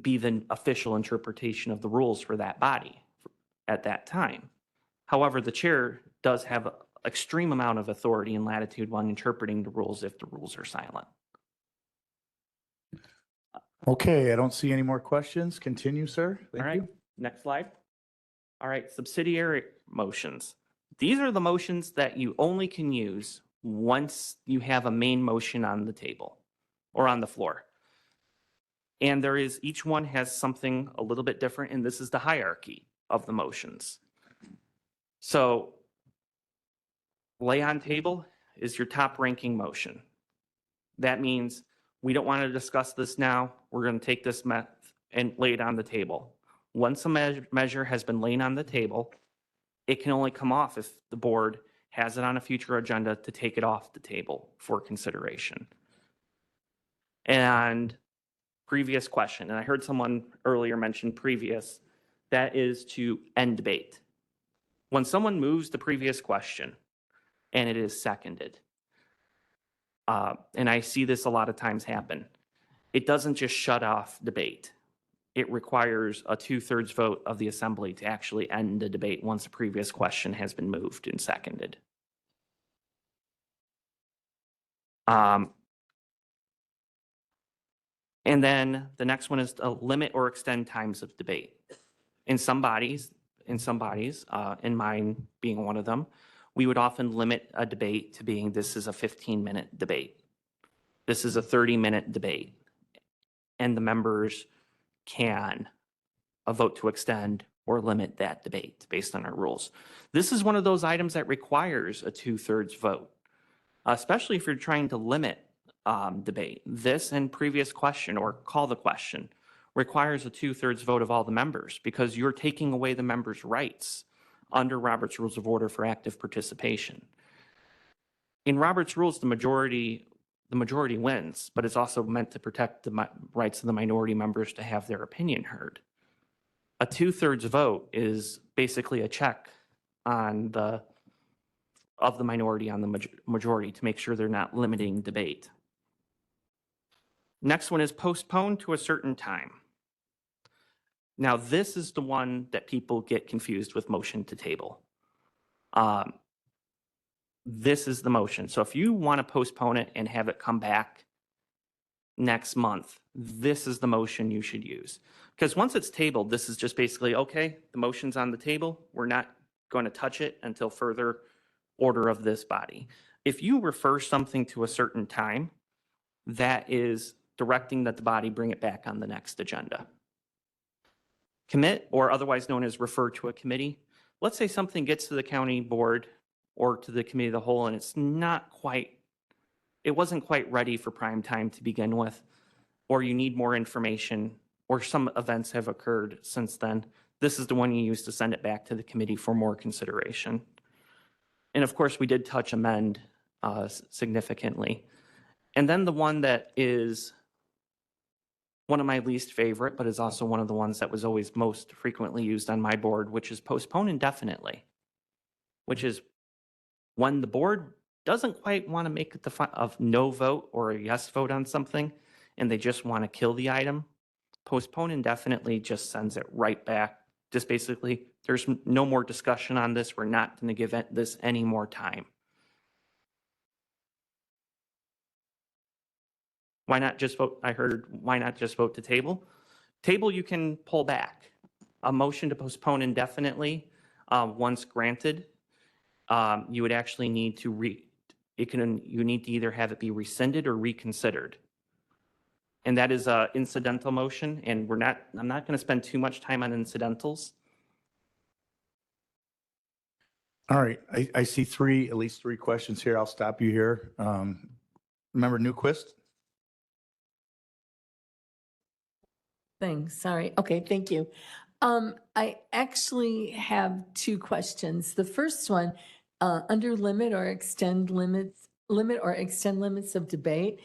be the official interpretation of the rules for that body at that time. However, the chair does have an extreme amount of authority and latitude when interpreting the rules if the rules are silent. Okay, I don't see any more questions. Continue, sir. All Thank right, you. next slide. All right, subsidiary motions. These are the motions that you only can use once you have a main motion on the table or on the floor. And each one has something a little bit different, and this is the hierarchy of the motions. So lay on table is your top ranking motion. That means we don't want to discuss this now. We're going to take this and lay it on the table. Once a measure has been laid on the table, it can only come off if the board has it on a future agenda to take it off the table for consideration. And previous question, and I heard someone earlier mention previous, that is to end debate. When someone moves the previous question and it is seconded, and I see this a lot of times happen, it doesn't just shut off debate. It requires a 2/3 vote of the assembly to actually end the debate once the previous question has been moved and seconded. And then the next one is to limit or extend times of debate. In some bodies, in mine being one of them, we would often limit a debate to being this is a 15-minute debate. This is a 30-minute debate. And the members can vote to extend or limit that debate based on our rules. This is one of those items that requires a 2/3 vote, especially if you're trying to limit debate. This and previous question or call the question requires a 2/3 vote of all the members because you're taking away the members' rights under Robert's Rules of Order for active participation. In Robert's rules, the majority wins, but it's also meant to protect the rights of the minority members to have their opinion heard. A 2/3 vote is basically a check on the minority on the majority to make sure they're not limiting debate. Next one is postpone to a certain time. Now, this is the one that people get confused with motion to table. This is the motion. So if you want to postpone it and have it come back next month, this is the motion you should use. Because once it's tabled, this is just basically, okay, the motion's on the table. We're not going to touch it until further order of this body. If you refer something to a certain time, that is directing that the body bring it back on the next agenda. Commit, or otherwise known as refer to a committee. Let's say something gets to the county board or to the committee of the whole, and it wasn't quite ready for prime time to begin with, or you need more information, or some events have occurred since then. This is the one you use to send it back to the committee for more consideration. And of course, we did touch amend significantly. And then the one that is one of my least favorite, but is also one of the ones that was always most frequently used on my board, which is postpone indefinitely, which is when the board doesn't quite want to make a no vote or a yes vote on something, and they just want to kill the item. Postpone indefinitely just sends it right back. Just basically, there's no more discussion on this. We're not going to give this any more time. Why not just vote? I heard, why not just vote to table? Table you can pull back. A motion to postpone indefinitely, once granted, you would actually need to you need to either have it be rescinded or reconsidered. And that is a incidental motion, and I'm not going to spend too much time on incidentals. All right, I see at least three questions here. I'll stop you here. Member Newquist? Sorry. Okay, thank you. I actually have two questions. The first one, under limit or extend limits of debate,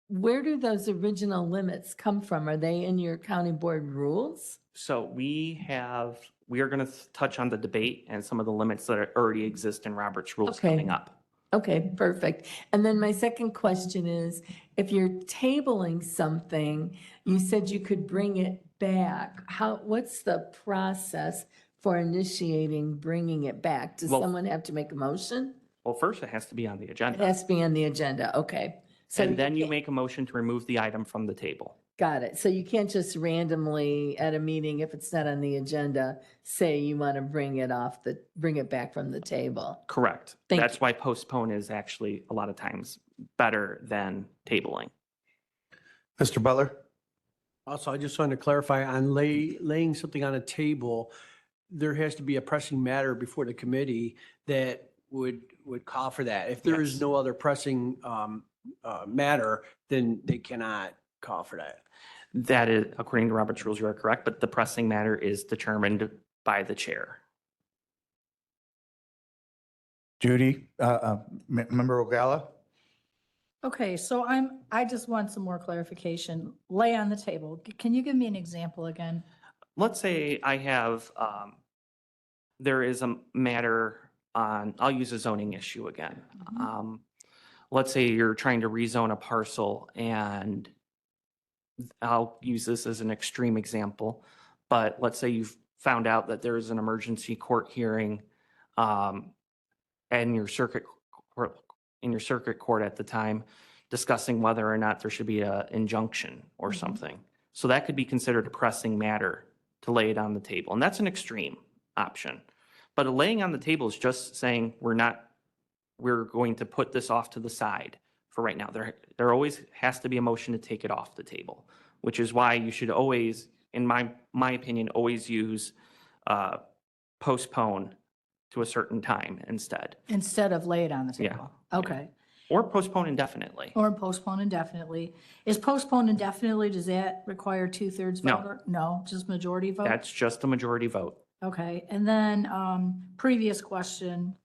where do those original limits come from? Are they in your county board rules? So we are going to touch on the debate and some of the limits that already exist in Robert's rules Okay. coming up. Okay, perfect. And then my second question is, if you're tabling something, you said you could bring it back. What's the process for initiating bringing it back? Does Well- someone have to make a motion? Well, first it has to be on the It agenda. has to be on the agenda, okay. So And then you can't- make a motion to remove the item from the table. Got it. So you can't just randomly at a meeting, if it's not on the agenda, say you want to bring it back from the table. Correct. Thank That's why postpone is actually a lot of times better than tabling. Mr. Butler? Also, I just wanted to clarify on laying something on a table, there has to be a pressing matter before the committee that would call for that. If there is Yes. no other pressing matter, then they cannot call for that. That is, according to Robert's rules, you are correct, but the pressing matter is determined by the chair. Judy? Member Ogala? Okay, so I just want some more clarification. Lay on the table. Can you give me an example again? Let's say I have, there is a matter on, I'll use a zoning issue again. Let's say you're trying to rezone a parcel, and I'll use this as an extreme example, but let's say you've found out that there is an emergency court hearing and your circuit court at the time discussing whether or not there should be an injunction or something. So that could be considered a pressing matter to lay it on the table. And that's an extreme option. But a laying on the table is just saying we're going to put this off to the side for right now. There always has to be a motion to take it off the table, which is why you should always, in my opinion, always use postpone to a certain time instead, Instead of lay it on the Yeah. table? Okay. or postpone indefinitely. Or postpone indefinitely. Is postpone indefinitely, does that require 2/3 No. vote? No, just majority vote? That's just a majority vote. Okay, and then previous question,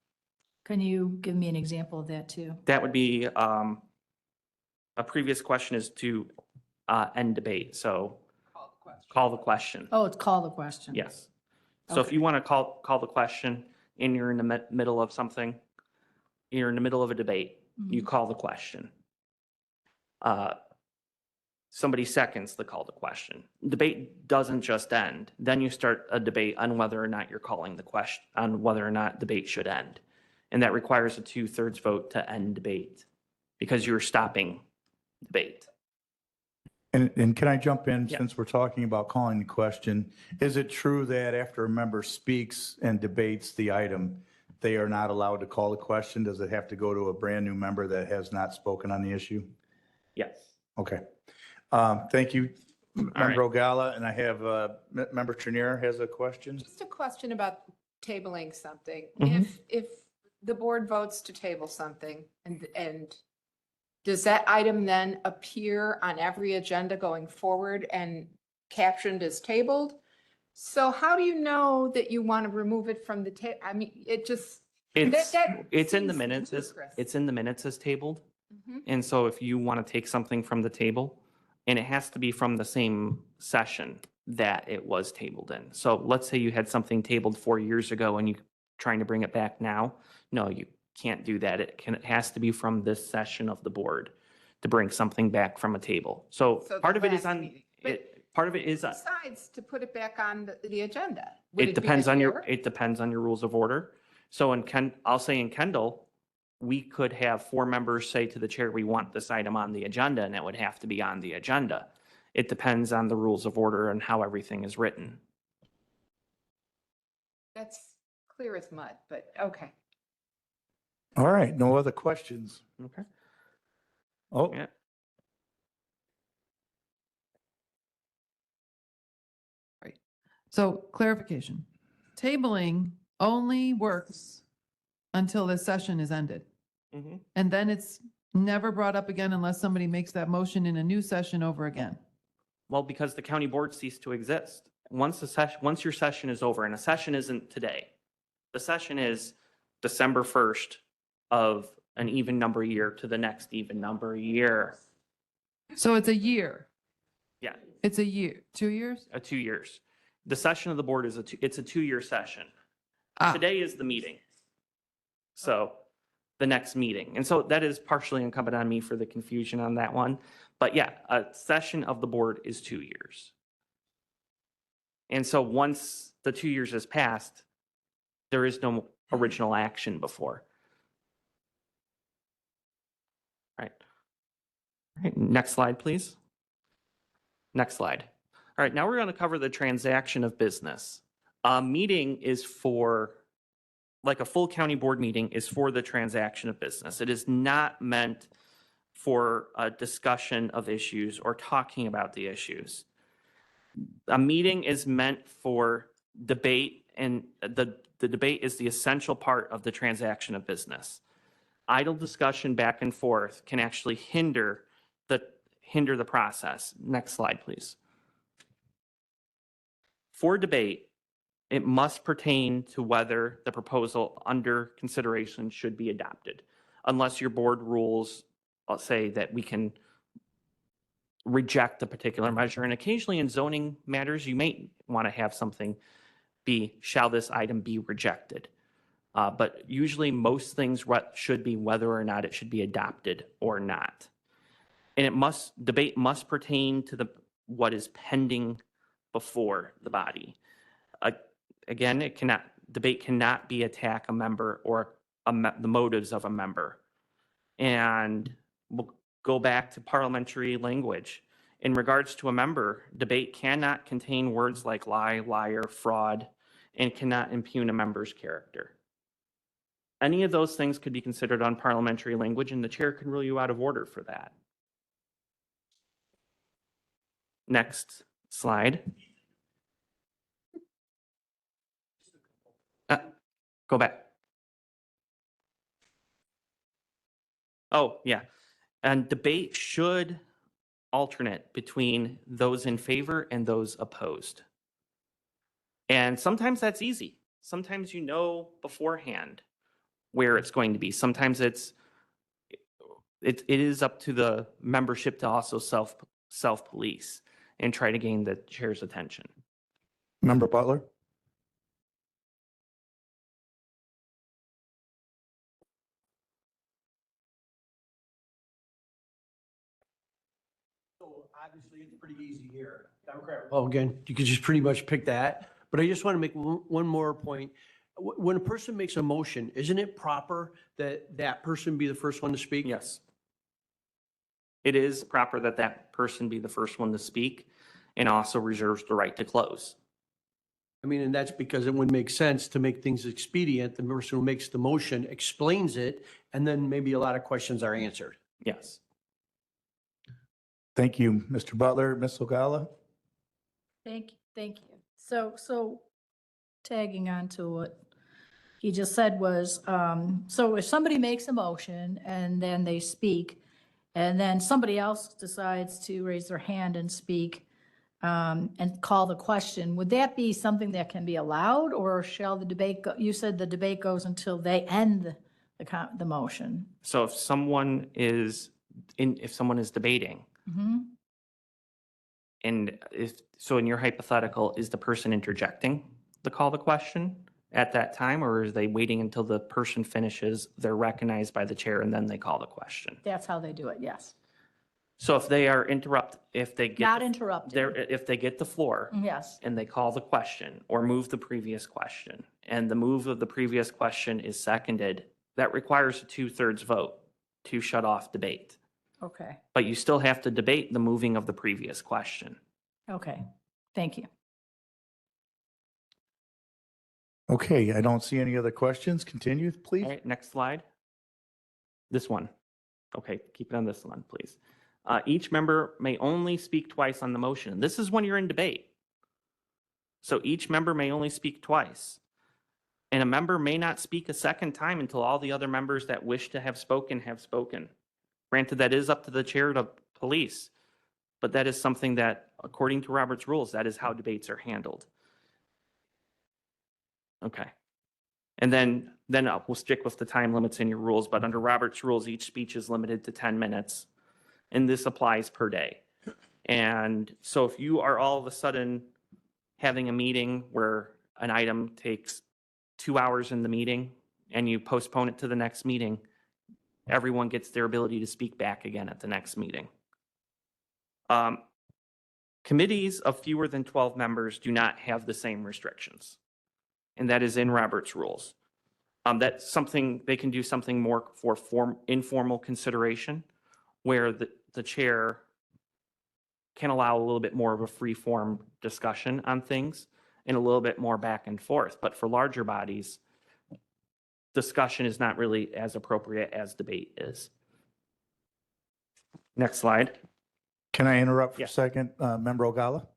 can you give me an example of that too? That would be, a previous question is to end debate, so call the question. Oh, it's call the question. Yes. So if Okay. you want to call the question and you're in the middle of something, you're in the middle of a debate, you call the question. Somebody seconds the call to question. Debate doesn't just end. Then you start a debate on whether or not you're calling the question, on whether or not debate should end. And that requires a 2/3 vote to end debate because you're stopping debate. And can I jump in Yeah. since we're talking about calling the question? Is it true that after a member speaks and debates the item, they are not allowed to call the question? Does it have to go to a brand new member that has not spoken on the issue? Yes. Okay. Thank you, right. Member Ogala, and I have Member Trenier has a question. Just a question about tabling something. Mhm. If the board votes to table something and does that item then appear on every agenda going forward and captioned as tabled? So how do you know that you want to remove it from the I mean, it just. It's, that it's in the seems minutes, ludicrous. it's in the minutes as tabled. Mhm. And so if you want to take something from the table, and it has to be from the same session that it was tabled in. So let's say you had something tabled 4 years ago and you're trying to bring it back now. No, you can't do that. It has to be from this session of the board to bring something back from a table. So So part the of it is last on, meeting. But part of it is, Decides to put it back on the agenda. Would it be depends a on your, chair? it depends on your rules of order. So I'll say in Kendall, we could have 4 members say to the chair, we want this item on the agenda, and it would have to be on the agenda. It depends on the rules of order and how everything is written. That's clear as mud, but okay. All right, no other questions. Okay. Oh, Yeah. So clarification, tabling only works until this session is ended. Mhm. And then it's never brought up again unless somebody makes that motion in a new session over again. Well, because the county board ceased to exist. Once your session is over, and a session isn't today, the session is December 1st of an even number year to the next even number year. So it's a year. Yeah, It's a year, 2 years? 2 years. The session of the board is it's a 2-year session. Ah, Today is the meeting. So the next meeting. And so that is partially incumbent on me for the confusion on that one. But yeah, a session of the board is 2 years. And so once the 2 years has passed, there is no original action before. Right. All right, next slide, please. Next slide. All right, now we're going to cover the transaction of business. A meeting is for, like a full county board meeting is for the transaction of business. It is not meant for a discussion of issues or talking about the issues. A meeting is meant for debate, and the debate is the essential part of the transaction of business. Idle discussion back and forth can actually hinder the process. Next slide, please. For debate, it must pertain to whether the proposal under consideration should be adopted, unless your board rules say that we can reject a particular measure. And occasionally in zoning matters, you may want to have something be, shall this item be rejected? But usually most things should be whether or not it should be adopted or not. And debate must pertain to what is pending before the body. Again, debate cannot be attack a member or the motives of a member. And we'll go back to parliamentary language. In regards to a member, debate cannot contain words like lie, liar, fraud, and cannot impugn a member's character. Any of those things could be considered unparliamentary language, and the chair can rule you out of order for that. Next slide. Go back. Oh, yeah. And debate should alternate between those in favor and those opposed. And sometimes that's easy. Sometimes you know beforehand where it's going to be. Sometimes it is up to the membership to also self-police and try to gain the chair's attention. Member Butler? So obviously, it's pretty easy here. Democrat. Well, again, you could just pretty much pick that. But I just want to make one more point. When a person makes a motion, isn't it proper that that person be the first one to speak? Yes. It is proper that that person be the first one to speak and also reserves the right to close. I mean, and that's because it would make sense to make things expedient. The person who makes the motion explains it, and then maybe a lot of questions are answered. Yes. Thank you, Mr. Butler. Ms. Ogala? Thank you. So tagging on to what he just said was, so if somebody makes a motion and then they speak, and then somebody else decides to raise their hand and speak, and call the question, would that be something that can be allowed, or shall the debate go, you said the debate goes until they end the motion? So if someone is debating, Mhm. and so in your hypothetical, is the person interjecting the call to question at that time, or is they waiting until the person finishes, they're recognized by the chair, and then they call the question? That's how they do it, yes. So if they are if they get. Not the- interrupted. if they get the floor Yes, and they call the question or move the previous question, and the move of the previous question is seconded, that requires a 2/3 vote to shut off debate. okay, But you still have to debate the moving of the previous question. okay, thank you. Okay, I don't see any other questions. Continue, please. All right, next slide. This one. Okay, keep it on this one, please. Each member may only speak twice on the motion. This is when you're in debate. So each member may only speak twice. And a member may not speak a second time until all the other members that wish to have spoken have spoken. Granted, that is up to the chair to police, but that is something that, according to Robert's rules, that is how debates are handled. Okay. And then we'll stick with the time limits in your rules, but under Robert's rules, each speech is limited to 10 minutes, and this applies per day. And so if you are all of a sudden having a meeting where an item takes 2 hours in the meeting and you postpone it to the next meeting, everyone gets their ability to speak back again at the next meeting. Committees of fewer than 12 members do not have the same restrictions, and that is in Robert's rules. That's something, they can do something more for informal consideration, where the chair can allow a little bit more of a free-form discussion on things and a little bit more back and forth. But for larger bodies, discussion is not really as appropriate as debate is. Next slide. Can I interrupt for Yeah. a second, Member Ogala?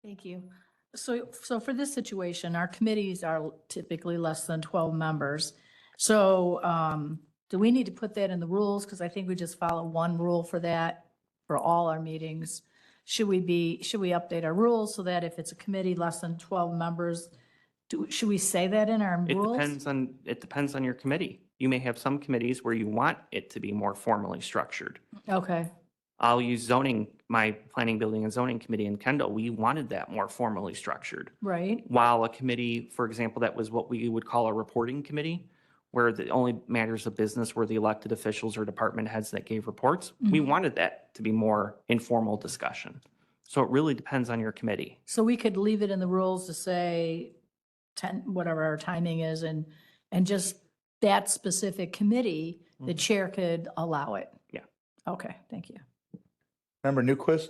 Thank you. So for this situation, our committees are typically less than 12 members. So do we need to put that in the rules? Because I think we just follow one rule for that for all our meetings. Should we update our rules so that if it's a committee less than 12 members, should we say that in our It rules? depends on your committee. You may have some committees where you want it to be more formally structured. Okay, I'll use zoning, my planning, building and zoning committee in Kendall. We wanted that more formally structured. right, While a committee, for example, that was what we would call a reporting committee, where the only matters of business were the elected officials or department heads that gave reports. We Mhm. wanted that to be more informal discussion. So it really depends on your committee. so we could leave it in the rules to say 10, whatever our timing is, and just that specific committee, the Mhm. chair could allow it. Yeah. Okay, thank you. Member Newquist?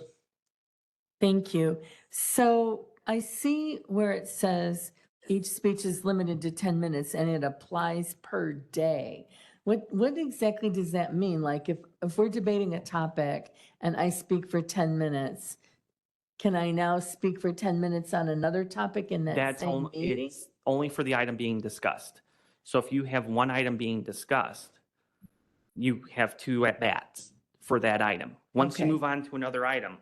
Thank you. So I see where it says each speech is limited to 10 minutes and it applies per day. What exactly does that mean? Like if we're debating a topic and I speak for 10 minutes, can I now speak for 10 minutes on another topic in that That's same only, meeting? it's only for the item being discussed. So if you have one item being discussed, you have 2 at-bats for that item. Once you Okay. move on to another item,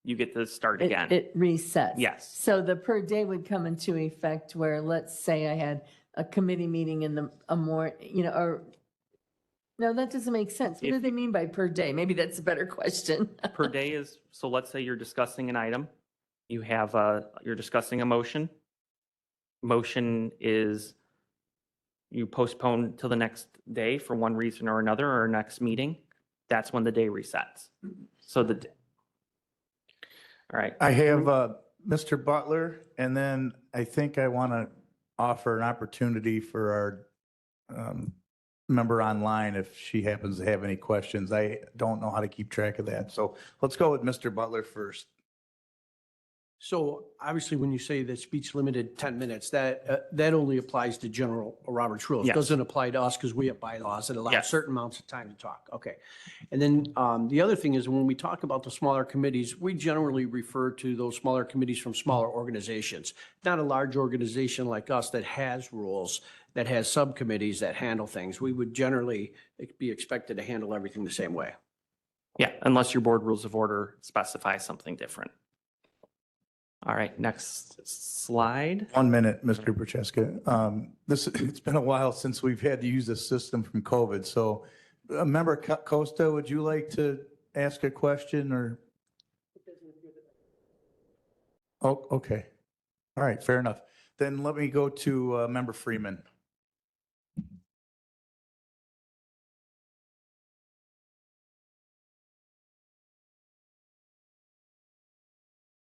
you get to start It again. it resets. Yes. So the per day would come into effect where, let's say I had a committee meeting in or, no, that doesn't make sense. What do If- they mean by per day? Maybe that's a better question. Per day is, so let's say you're discussing an item, you have you're discussing a motion. Motion is you postpone till the next day for one reason or another, or next meeting. That's when the day resets. So all right. I have Mr. Butler, and then I think I want to offer an opportunity for our member online if she happens to have any questions. I don't know how to keep track of that. So let's go with Mr. Butler first. So obviously, when you say that speech limited 10 minutes, that only applies to general Robert's rules. It Yes. doesn't apply to us because we have bylaws that allow Yes. certain amounts of time to talk. Okay. And then the other thing is when we talk about the smaller committees, we generally refer to those smaller committees from smaller organizations. Not a large organization like us that has rules, that has subcommittees that handle things. We would generally be expected to handle everything the same way. Yeah, unless your board rules of order specify something different. All right, next slide. 1 minute, Mr. Prochaska. It's been a while since we've had to use this system from COVID. So Member Costa, would you like to ask a question or? Oh, okay. All right, fair enough. Then let me go to Member Freeman.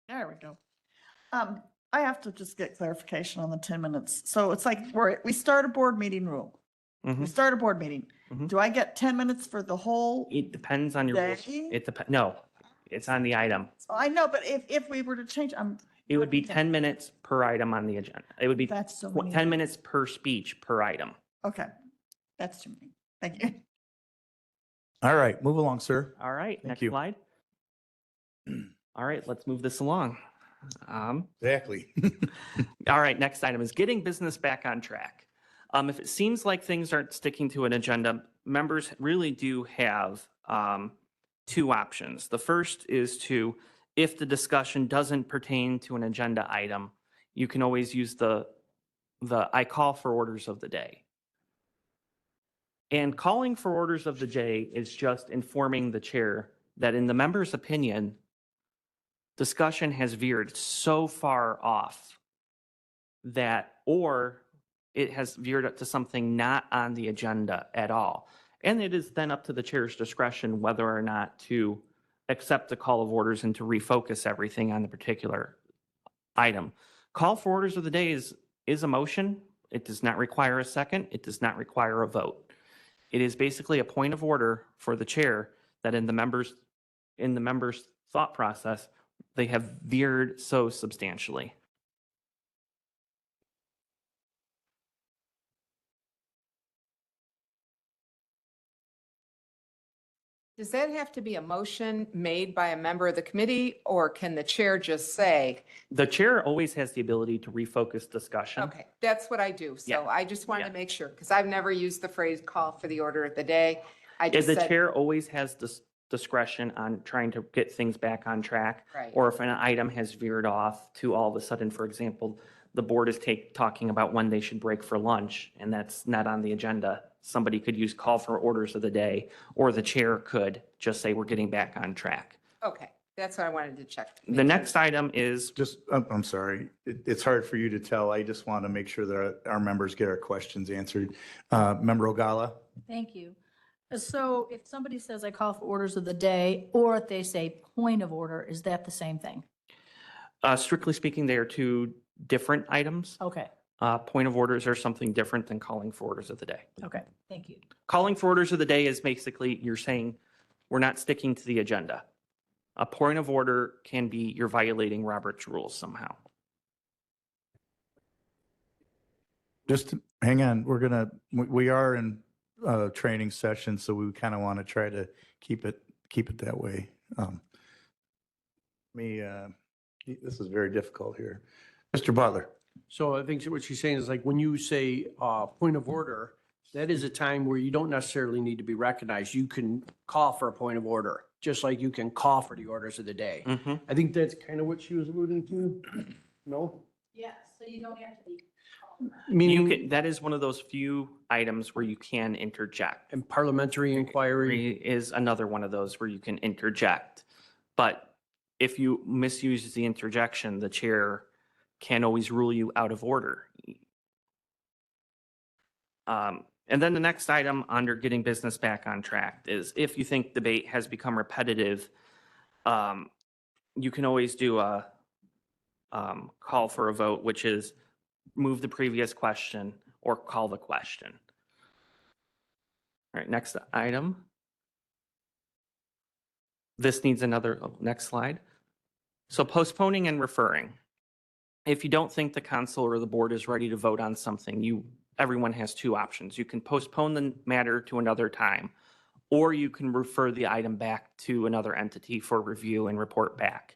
There we go. I have to just get clarification on the 10 minutes. So it's like we start a board meeting rule. We Mhm. start a board meeting. Mhm. Do I get 10 minutes for the whole? It depends on your rules. Day? It depends, no, it's on the item. I know, but if we were to change, It would be 10 minutes per item on the agenda. It would be That's so 10 many. minutes per speech per item. okay, that's too many. Thank you. All right, move along, sir. All right, Thank next you. slide. All right, let's move this along. Exactly. All right, next item is getting business back on track. If it seems like things aren't sticking to an agenda, members really do have two options. The first is to, if the discussion doesn't pertain to an agenda item, you can always use the I call for orders of the day. And calling for orders of the day is just informing the chair that in the member's opinion, discussion has veered so far off that, or it has veered up to something not on the agenda at all. And it is then up to the chair's discretion whether or not to accept the call of orders and to refocus everything on the particular item. Call for orders of the day is a motion. It does not require a second. It does not require a vote. It is basically a point of order for the chair that in the members' thought process, they have veered so substantially. Does that have to be a motion made by a member of the committee, or can the chair just say, The chair always has the ability to refocus discussion. okay, that's what I do. Yeah. So I just wanted Yeah. to make sure, because I've never used the phrase call for the order of the day. I just The said, chair always has discretion on trying to get things back on track. Right. Or if an item has veered off to all of a sudden, for example, the board is talking about when they should break for lunch, and that's not on the agenda. Somebody could use call for orders of the day, or the chair could just say, we're getting back on track. okay, that's what I wanted to check. The next item is, Just, I'm sorry, it's hard for you to tell. I just want to make sure that our members get our questions answered. Member Ogala? Thank you. So if somebody says I call for orders of the day, or if they say point of order, is that the same thing? strictly speaking, they are two different items. Okay, Point of orders are something different than calling for orders of the day. okay, thank you. Calling for orders of the day is basically you're saying, we're not sticking to the agenda. A point of order can be you're violating Robert's rules somehow. Just hang on, we are in a training session, so we kind of want to try to keep it that way. This is very difficult here. Mr. Butler? So I think what she's saying is like, when you say point of order, that is a time where you don't necessarily need to be recognized. You can call for a point of order, just like you can call for the orders of the day. Mhm. I think that's kind of what she was alluding to. No? Yeah, so you don't have to be. Meaning, That is one of those few items where you can interject. and parliamentary inquiry. Is another one of those where you can interject. But if you misuse the interjection, the chair can always rule you out of order. And then the next item under getting business back on track is if you think debate has become repetitive, you can always do a call for a vote, which is move the previous question or call the question. All right, next item. This needs another, next slide. So postponing and referring. If you don't think the council or the board is ready to vote on something, everyone has two options. You can postpone the matter to another time, or you can refer the item back to another entity for review and report back.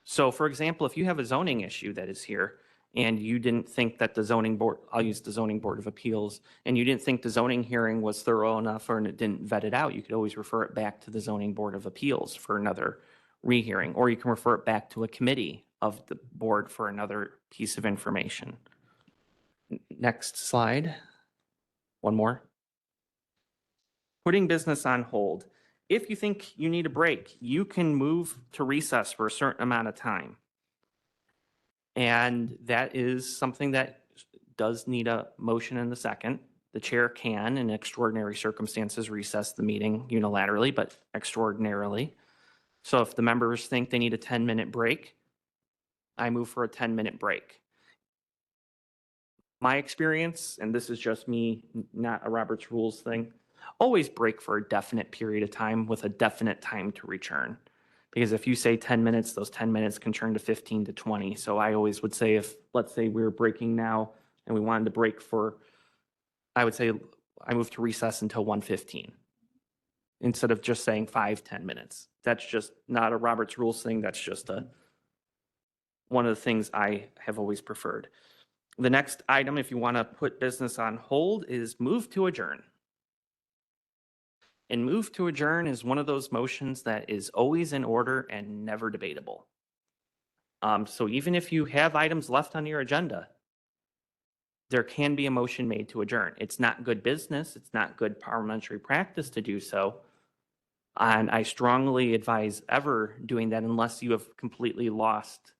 So for example, if you have a zoning issue that is here and you didn't think that the zoning board, I'll use the zoning board of appeals, and you didn't think the zoning hearing was thorough enough or it didn't vet it out, you could always refer it back to the zoning board of appeals for another rehearing, or you can refer it back to a committee of the board for another piece of information. Next slide. One more. Putting business on hold. If you think you need a break, you can move to recess for a certain amount of time. And that is something that does need a motion in the second. The chair can, in extraordinary circumstances, recess the meeting unilaterally, but extraordinarily. So if the members think they need a 10-minute break, I move for a 10-minute break. My experience, and this is just me, not a Robert's Rules thing, always break for a definite period of time with a definite time to return. Because if you say 10 minutes, those 10 minutes can turn to 15 to 20. So I always would say if, let's say we were breaking now and we wanted to break for, I would say I move to recess until 1:15 instead of just saying 5-10 minutes. That's just not a Robert's Rules thing. That's just one of the things I have always preferred. The next item, if you want to put business on hold, is move to adjourn. And move to adjourn is one of those motions that is always in order and never debatable. So even if you have items left on your agenda, there can be a motion made to adjourn. It's not good business. It's not good parliamentary practice to do so. And I strongly advise ever doing that unless you have completely lost.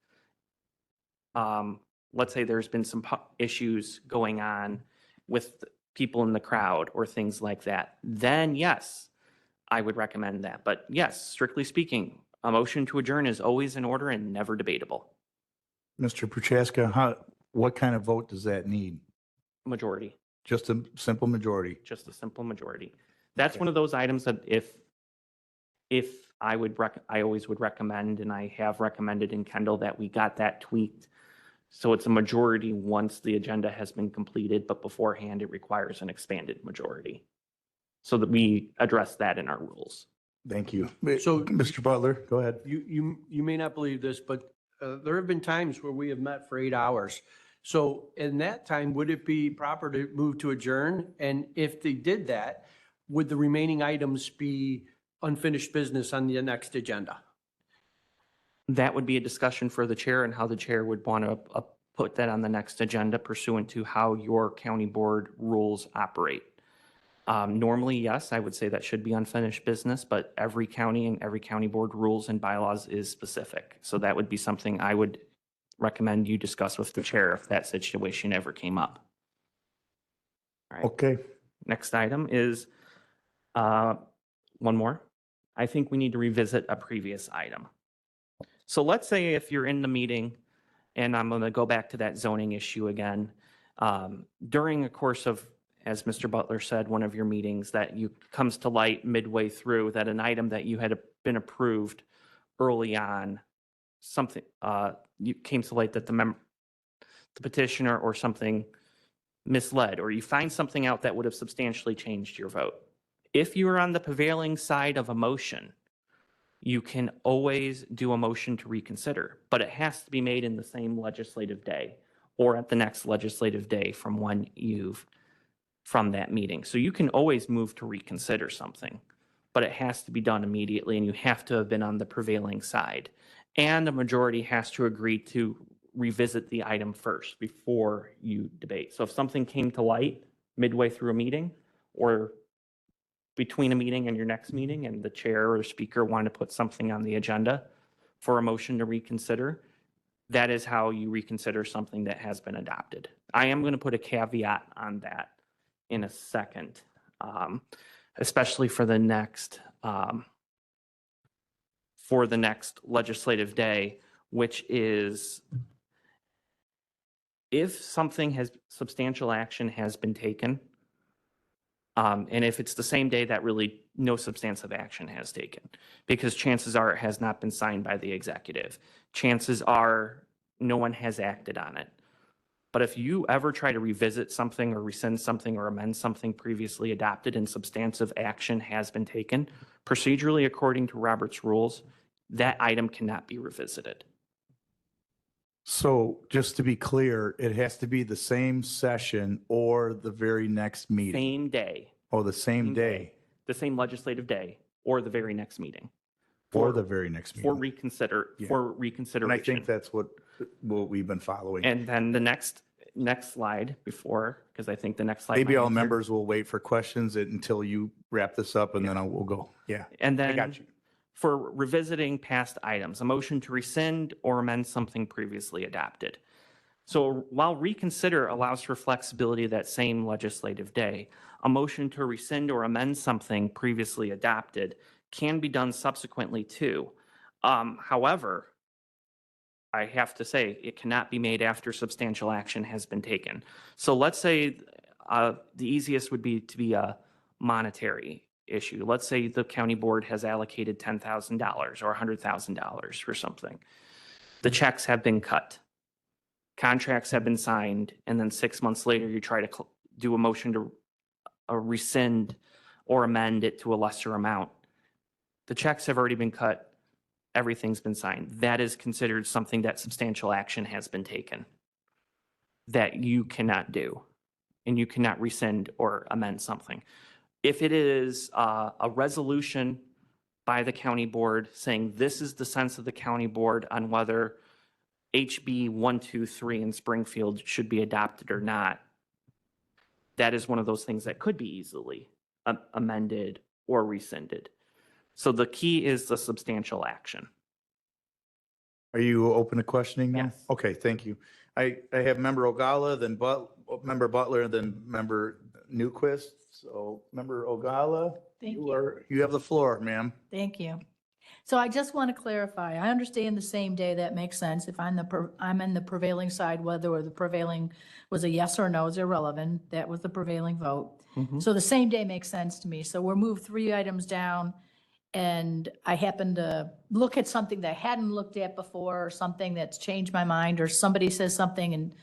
Let's say there's been some issues going on with people in the crowd or things like that, then yes, I would recommend that. But yes, strictly speaking, a motion to adjourn is always in order and never debatable. Mr. Prochaska, what kind of vote does that need? Majority, Just a simple majority? just a simple majority. That's Okay. one of those items that if I always would recommend, and I have recommended in Kendall, that we got that tweaked. So it's a majority once the agenda has been completed, but beforehand it requires an expanded majority. So that we address that in our rules. Thank you. So- Mr. Butler, go ahead. You may not believe this, but there have been times where we have met for 8 hours. So in that time, would it be proper to move to adjourn? And if they did that, would the remaining items be unfinished business on the next agenda? That would be a discussion for the chair and how the chair would want to put that on the next agenda pursuant to how your county board rules operate. Normally, yes, I would say that should be unfinished business, but every county and every county board rules and bylaws is specific. So that would be something I would recommend you discuss with the chair if that situation ever came up. All right. Okay. Next item is one more. I think we need to revisit a previous item. So let's say if you're in the meeting, and I'm going to go back to that zoning issue again, during the course of, as Mr. Butler said, one of your meetings, that you comes to light midway through that an item that you had been approved early on, something, you came to light that the petitioner or something misled, or you find something out that would have substantially changed your vote. If you are on the prevailing side of a motion, you can always do a motion to reconsider, but it has to be made in the same legislative day or at the next legislative day from when from that meeting. So you can always move to reconsider something, but it has to be done immediately and you have to have been on the prevailing side. And a majority has to agree to revisit the item first before you debate. So if something came to light midway through a meeting or between a meeting and your next meeting, and the chair or speaker wanted to put something on the agenda for a motion to reconsider, that is how you reconsider something that has been adopted. I am going to put a caveat on that in a second, especially for the next legislative day, which is if something substantial action has been taken, And if it's the same day, that really no substantive action has taken, because chances are it has not been signed by the executive. Chances are no one has acted on it. But if you ever try to revisit something or rescind something or amend something previously adopted and substantive action has been taken, procedurally according to Robert's rules, that item cannot be revisited. So just to be clear, it has to be the same session or the very next meeting? Same day, Oh, the same day the same legislative day, or the very next meeting. or For- the very next For meeting? for And I reconsideration. think that's what we've been following. And then the next slide before, because I think the next slide. Maybe might all answer- members will wait for questions until you wrap this up and then we'll go. Yeah, And I then got you. for revisiting past items, a motion to rescind or amend something previously adopted. So while reconsider allows for flexibility that same legislative day, a motion to rescind or amend something previously adopted can be done subsequently too. However, I have to say, it cannot be made after substantial action has been taken. So let's say the easiest would be to be a monetary issue. Let's say the county board has allocated $10,000 or $100,000 for something. The checks have been cut. Contracts have been signed, and then 6 months later, you try to do a motion to rescind or amend it to a lesser amount. The checks have already been cut. Everything's been signed. That is considered something that substantial action has been taken that you cannot do, and you cannot rescind or amend something. If it is a resolution by the county board saying this is the sense of the county board on whether HB 123 in Springfield should be adopted or not, that is one of those things that could be easily amended or rescinded. So the key is the substantial action. Are you open to questioning now? Yes. Okay, thank you. I have member Ogala, then member Butler, then member Newquist. So member Ogala, Thank you have the floor, ma'am. Thank you. So I just want to clarify, I understand the same day, that makes sense. If I'm I'm in the prevailing side, whether the prevailing was a yes or no is irrelevant. That was the prevailing vote. So the same day makes sense to me. So we're moved 3 items down, and I happen to look at something that I hadn't looked at before, or something that's changed my mind, or somebody says something and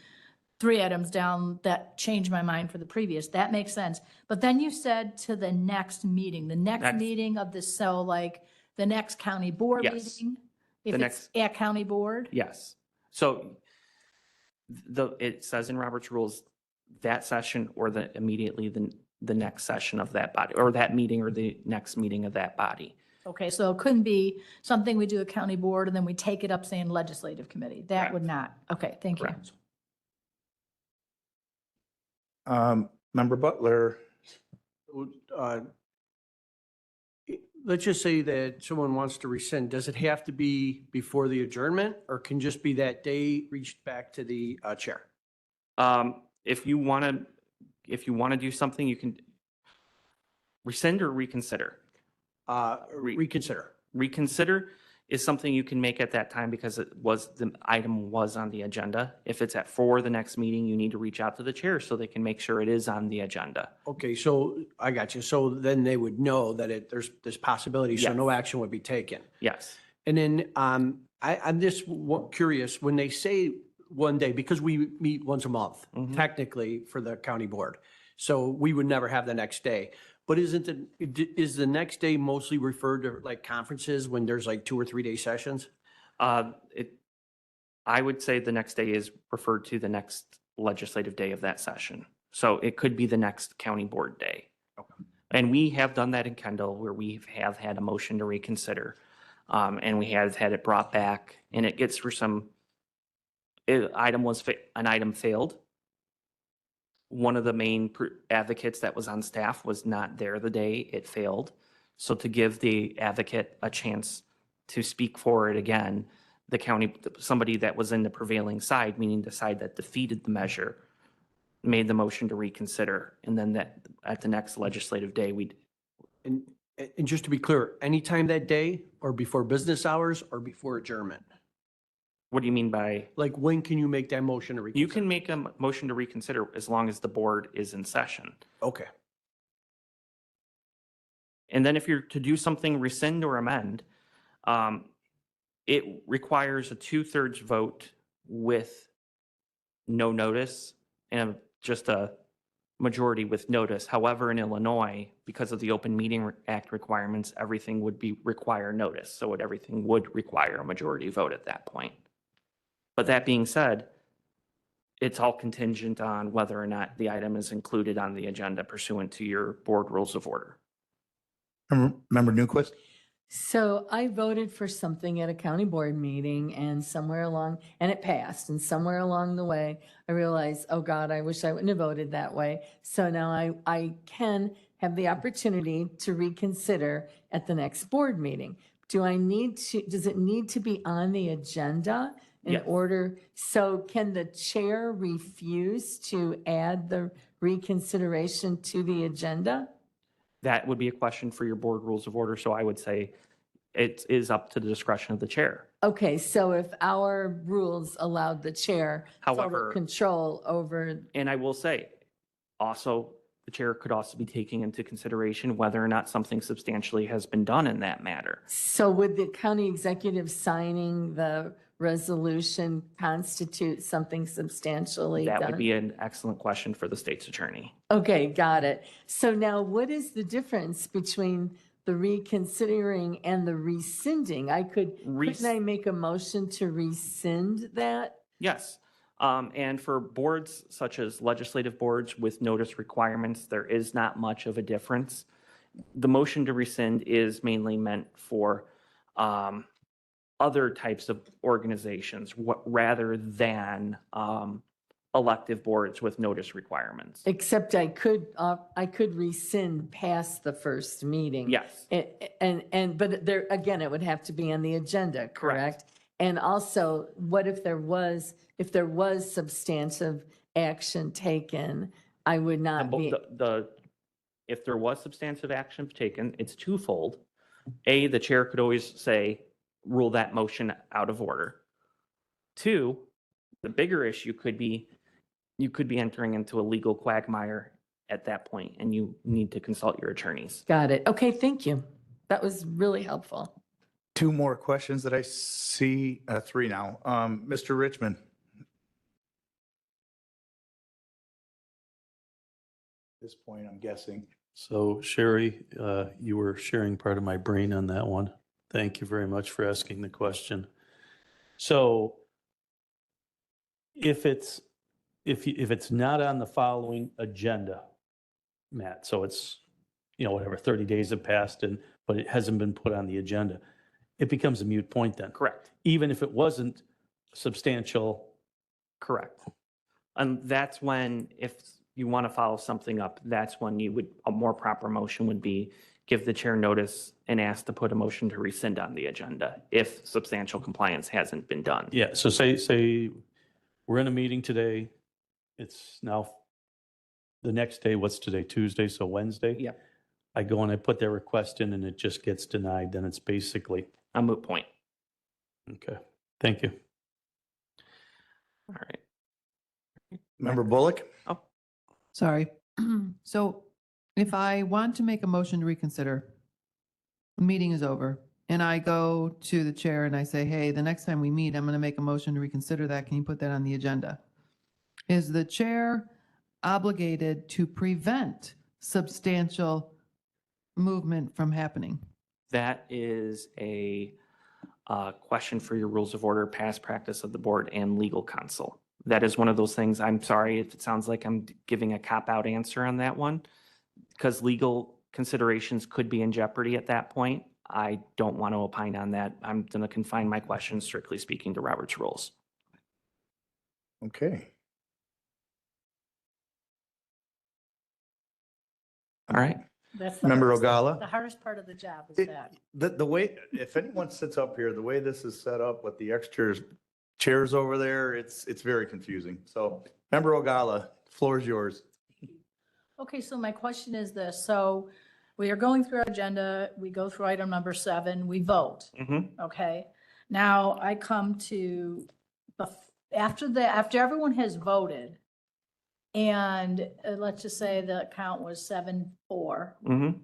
3 items down that changed my mind for the previous. That makes sense. But then you said to the next meeting, the next Next. meeting of this, so like the next county board Yes. meeting? If The it's at county board? Yes. So it says in Robert's rules, that session or immediately the next session of that body, or that meeting or the next meeting of that body. Okay, so it couldn't be something we do at county board and then we take it up saying legislative committee. That would Correct. not. Okay, thank you. Correct. Member Butler, Uh, Let's just say that someone wants to rescind. Does it have to be before the adjournment, or can just be that day reached back to the chair? If you want to do something, you can rescind or reconsider. Reconsider. Reconsider is something you can make at that time because the item was on the agenda. If it's for the next meeting, you need to reach out to the chair so they can make sure it is on the agenda. Okay, so I got you. So then they would know that there's this possibility, so Yes. no action would be taken. Yes. And then I'm just curious, when they say one day, because we meet once a month, Mhm. technically for the county board, so we would never have the next day. But is the next day mostly referred to like conferences when there's like 2 or 3 day sessions? I would say the next day is referred to the next legislative day of that session. So it could be the next county board day. And we have done that in Kendall where we have had a motion to reconsider. And we have had it brought back, and it gets for an item failed. One of the main advocates that was on staff was not there the day it failed. So to give the advocate a chance to speak for it again, somebody that was in the prevailing side, meaning the side that defeated the measure, made the motion to reconsider. And then that at the next legislative day, And just to be clear, anytime that day or before business hours or before adjournment? what do you mean by, Like, when can you make that motion to reconsider? you can make a motion to reconsider as long as the board is in session. Okay. And then if you're to do something, rescind or amend, it requires a 2/3 vote with no notice and just a majority with notice. However, in Illinois, because of the Open Meeting Act requirements, everything would require notice. So everything would require a majority vote at that point. But that being said, it's all contingent on whether or not the item is included on the agenda pursuant to your board rules of order. Member Newquist? So I voted for something at a county board meeting and somewhere along, and it passed, and somewhere along the way, I realized, oh God, I wish I wouldn't have voted that way. So now I can have the opportunity to reconsider at the next board meeting. Does it need to be on the agenda in Yes. order? So can the chair refuse to add the reconsideration to the agenda? That would be a question for your board rules of order. So I would say it is up to the discretion of the chair. Okay, so if our rules allowed the chair total However- control over, And I will say, also, the chair could also be taking into consideration whether or not something substantially has been done in that matter. so would the county executive signing the resolution constitute something substantially done? That would be an excellent question for the state's attorney. Okay, got it. So now what is the difference between the reconsidering and the rescinding? Couldn't I make a motion to rescind that? Yes. And for boards such as legislative boards with notice requirements, there is not much of a difference. The motion to rescind is mainly meant for other types of organizations rather than elective boards with notice requirements. Except I could rescind past the first meeting. Yes, But there, again, it would have to be on the agenda, correct? And also, what if there was substantive action taken, I would not be, if there was substantive action taken, it's twofold. A, the chair could always say, rule that motion out of order. Two, the bigger issue could be, you could be entering into a legal quagmire at that point, and you need to consult your attorneys. got it. Okay, thank you. That was really helpful. Two more questions that I see, three now. Mr. Richmond? At this point, I'm guessing. So Sherry, you were sharing part of my brain on that one. Thank you very much for asking the question. So if it's not on the following agenda, Matt, so it's, whatever, 30 days have passed but it hasn't been put on the agenda, it becomes a moot point then. Correct. Even if it wasn't substantial. Correct. And that's when, if you want to follow something up, that's when a more proper motion would be give the chair notice and ask to put a motion to rescind on the agenda if substantial compliance hasn't been done. Yeah, so say we're in a meeting today. It's now the next day, what's today, Tuesday, so Wednesday? Yeah. I go and I put their request in and it just gets denied, then it's basically, A moot point. okay, thank you. All right. Member Bullock? Sorry. So if I want to make a motion to reconsider, the meeting is over, and I go to the chair and I say, hey, the next time we meet, I'm going to make a motion to reconsider that. Can you put that on the agenda? Is the chair obligated to prevent substantial movement from happening? That is a question for your rules of order, past practice of the board, and legal counsel. That is one of those things. I'm sorry if it sounds like I'm giving a cop-out answer on that one, because legal considerations could be in jeopardy at that point. I don't want to opine on that. I'm going to confine my questions strictly speaking to Robert's rules. Okay. All right. That's the Member hardest- Ogala? The hardest part of the job is It- that. The way, if anyone sits up here, the way this is set up with the extra chairs over there, it's very confusing. So Member Ogala, floor is yours. Okay, so my question is this. So we are going through our agenda, we go through item number 7, we vote, Mhm. okay? Now I come to, after everyone has voted, and let's just say the count was 7-4, Mhm.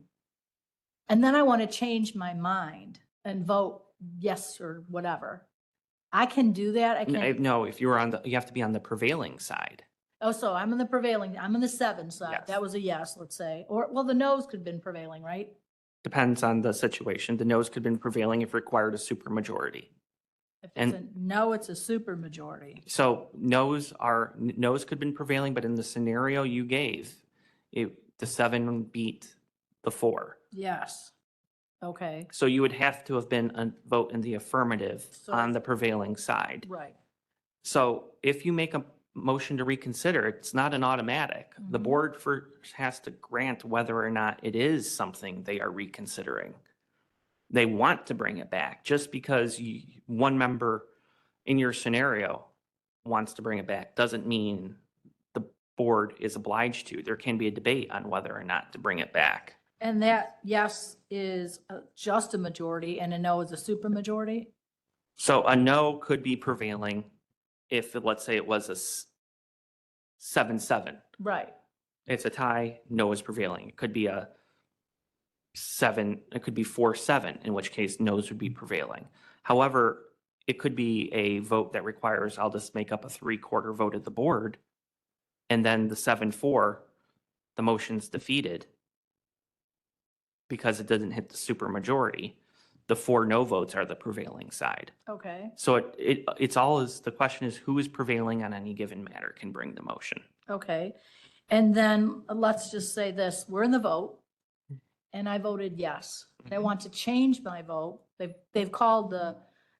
and then I want to change my mind and vote yes or whatever. I can do that. I can, No, if you were on the, you have to be on the prevailing side. oh, so I'm on the prevailing, I'm on the 7 side. Yes. That was a yes, let's say. Or, well, the no's could have been prevailing, right? Depends on the situation. The no's could have been prevailing if required a supermajority. If it's And- a no, it's a super majority. So no's could have been prevailing, but in the scenario you gave, the 7 beat the 4. Yes. Okay, So you would have to have been a vote in the affirmative So- on the prevailing side. right. So if you make a motion to reconsider, it's not an automatic. The Mhm. board first has to grant whether or not it is something they are reconsidering. They want to bring it back. Just because one member in your scenario wants to bring it back doesn't mean the board is obliged to. There can be a debate on whether or not to bring it back. And that yes is just a majority and a no is a super majority? So a no could be prevailing if, let's say, it was a 7-7. Right. It's a tie, no is prevailing. It could be a 7, it could be 4-7, in which case no's would be prevailing. However, it could be a vote that requires, I'll just make up a 3/4 vote at the board, and then the 7-4, the motion's defeated because it doesn't hit the supermajority. The 4 no votes are the prevailing side. Okay, So it's all is, the question is who is prevailing on any given matter can bring the motion. okay. And then let's just say this, we're in the vote and I voted yes. I Mhm. want to change my vote. They've called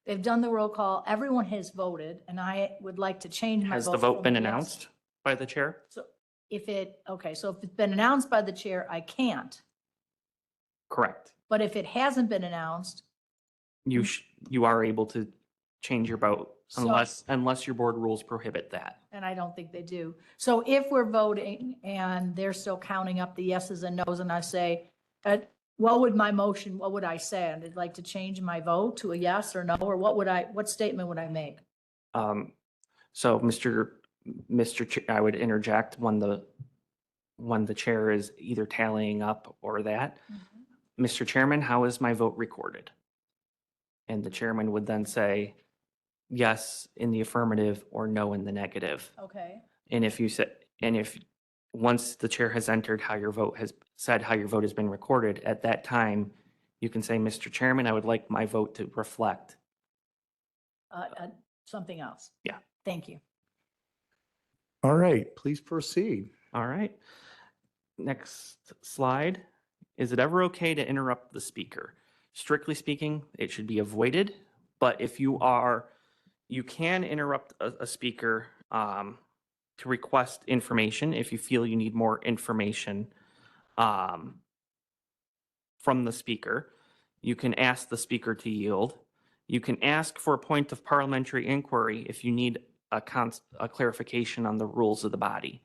they've done the roll call. Everyone has voted and I would like to change my vote. Has the vote from been yes. announced by the chair? So okay, so if it's been announced by the chair, I can't. Correct. But if it hasn't been announced, You are able to change your vote So- unless your board rules prohibit that. and I don't think they do. So if we're voting and they're still counting up the yeses and nos, and I say, what would I say? I'd like to change my vote to a yes or no, or what statement would I make? So I would interject when the chair is either tallying up or that. Mr. Chairman, how is my vote recorded? And the chairman would then say yes in the affirmative or no in the negative. Okay, And if once the chair has entered how your vote has been recorded, at that time, you can say, Mr. Chairman, I would like my vote to reflect. something else. Yeah. Thank you. All right, please proceed. All right. Next slide. Is it ever okay to interrupt the speaker? Strictly speaking, it should be avoided, but if you can interrupt a speaker to request information if you feel you need more information from the speaker. You can ask the speaker to yield. You can ask for a point of parliamentary inquiry if you need a clarification on the rules of the body.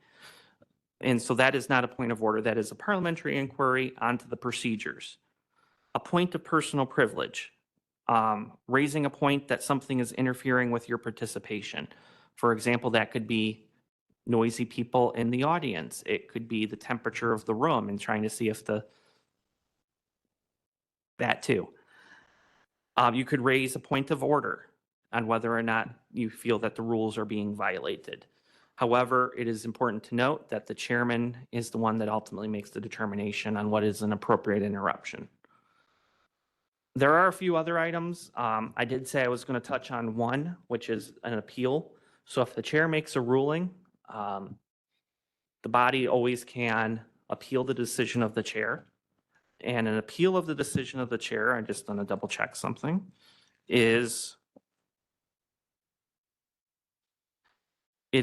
And so that is not a point of order. That is a parliamentary inquiry onto the procedures. A point of personal privilege, raising a point that something is interfering with your participation. For example, that could be noisy people in the audience. It could be the temperature of the room and trying to see if that too. You could raise a point of order on whether or not you feel that the rules are being violated. However, it is important to note that the chairman is the one that ultimately makes the determination on what is an appropriate interruption. There are a few other items. I did say I was going to touch on one, which is an appeal. So if the chair makes a ruling, the body always can appeal the decision of the chair. And an appeal of the decision of the chair, I just want to double check something, it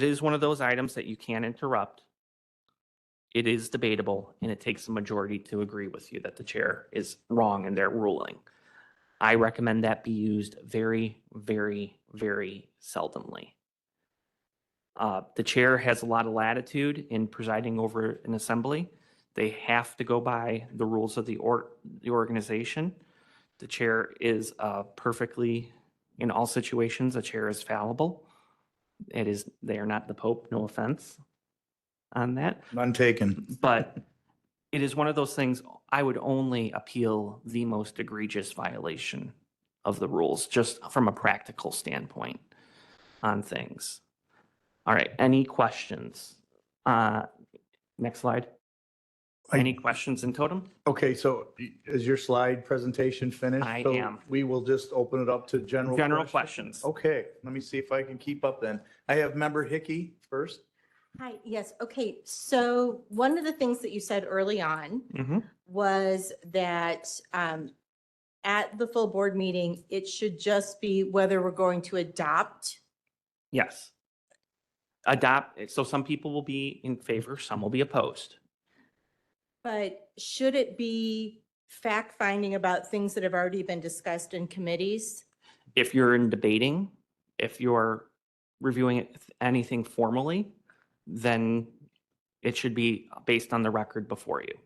is one of those items that you can interrupt. It is debatable, and it takes a majority to agree with you that the chair is wrong in their ruling. I recommend that be used very, very, very seldomly. The chair has a lot of latitude in presiding over an assembly. They have to go by the rules of the organization. The chair is perfectly, in all situations, a chair is fallible. They are not the Pope, no offense on that. None taken. But it is one of those things, I would only appeal the most egregious violation of the rules, just from a practical standpoint on things. All right, any questions? Next slide. Any questions in totem? Okay, so is your slide presentation finished? I So am. We will just open it up to general. General questions. Okay, let me see if I can keep up then. I have member Hickey first. Hi, yes, okay. So one of the things that you said early on Mhm. was that at the full board meeting, it should just be whether we're going to adopt. Yes. Adopt, so some people will be in favor, some will be opposed. But should it be fact-finding about things that have already been discussed in committees? If you're in debating, if you're reviewing anything formally, then it should be based on the record before you.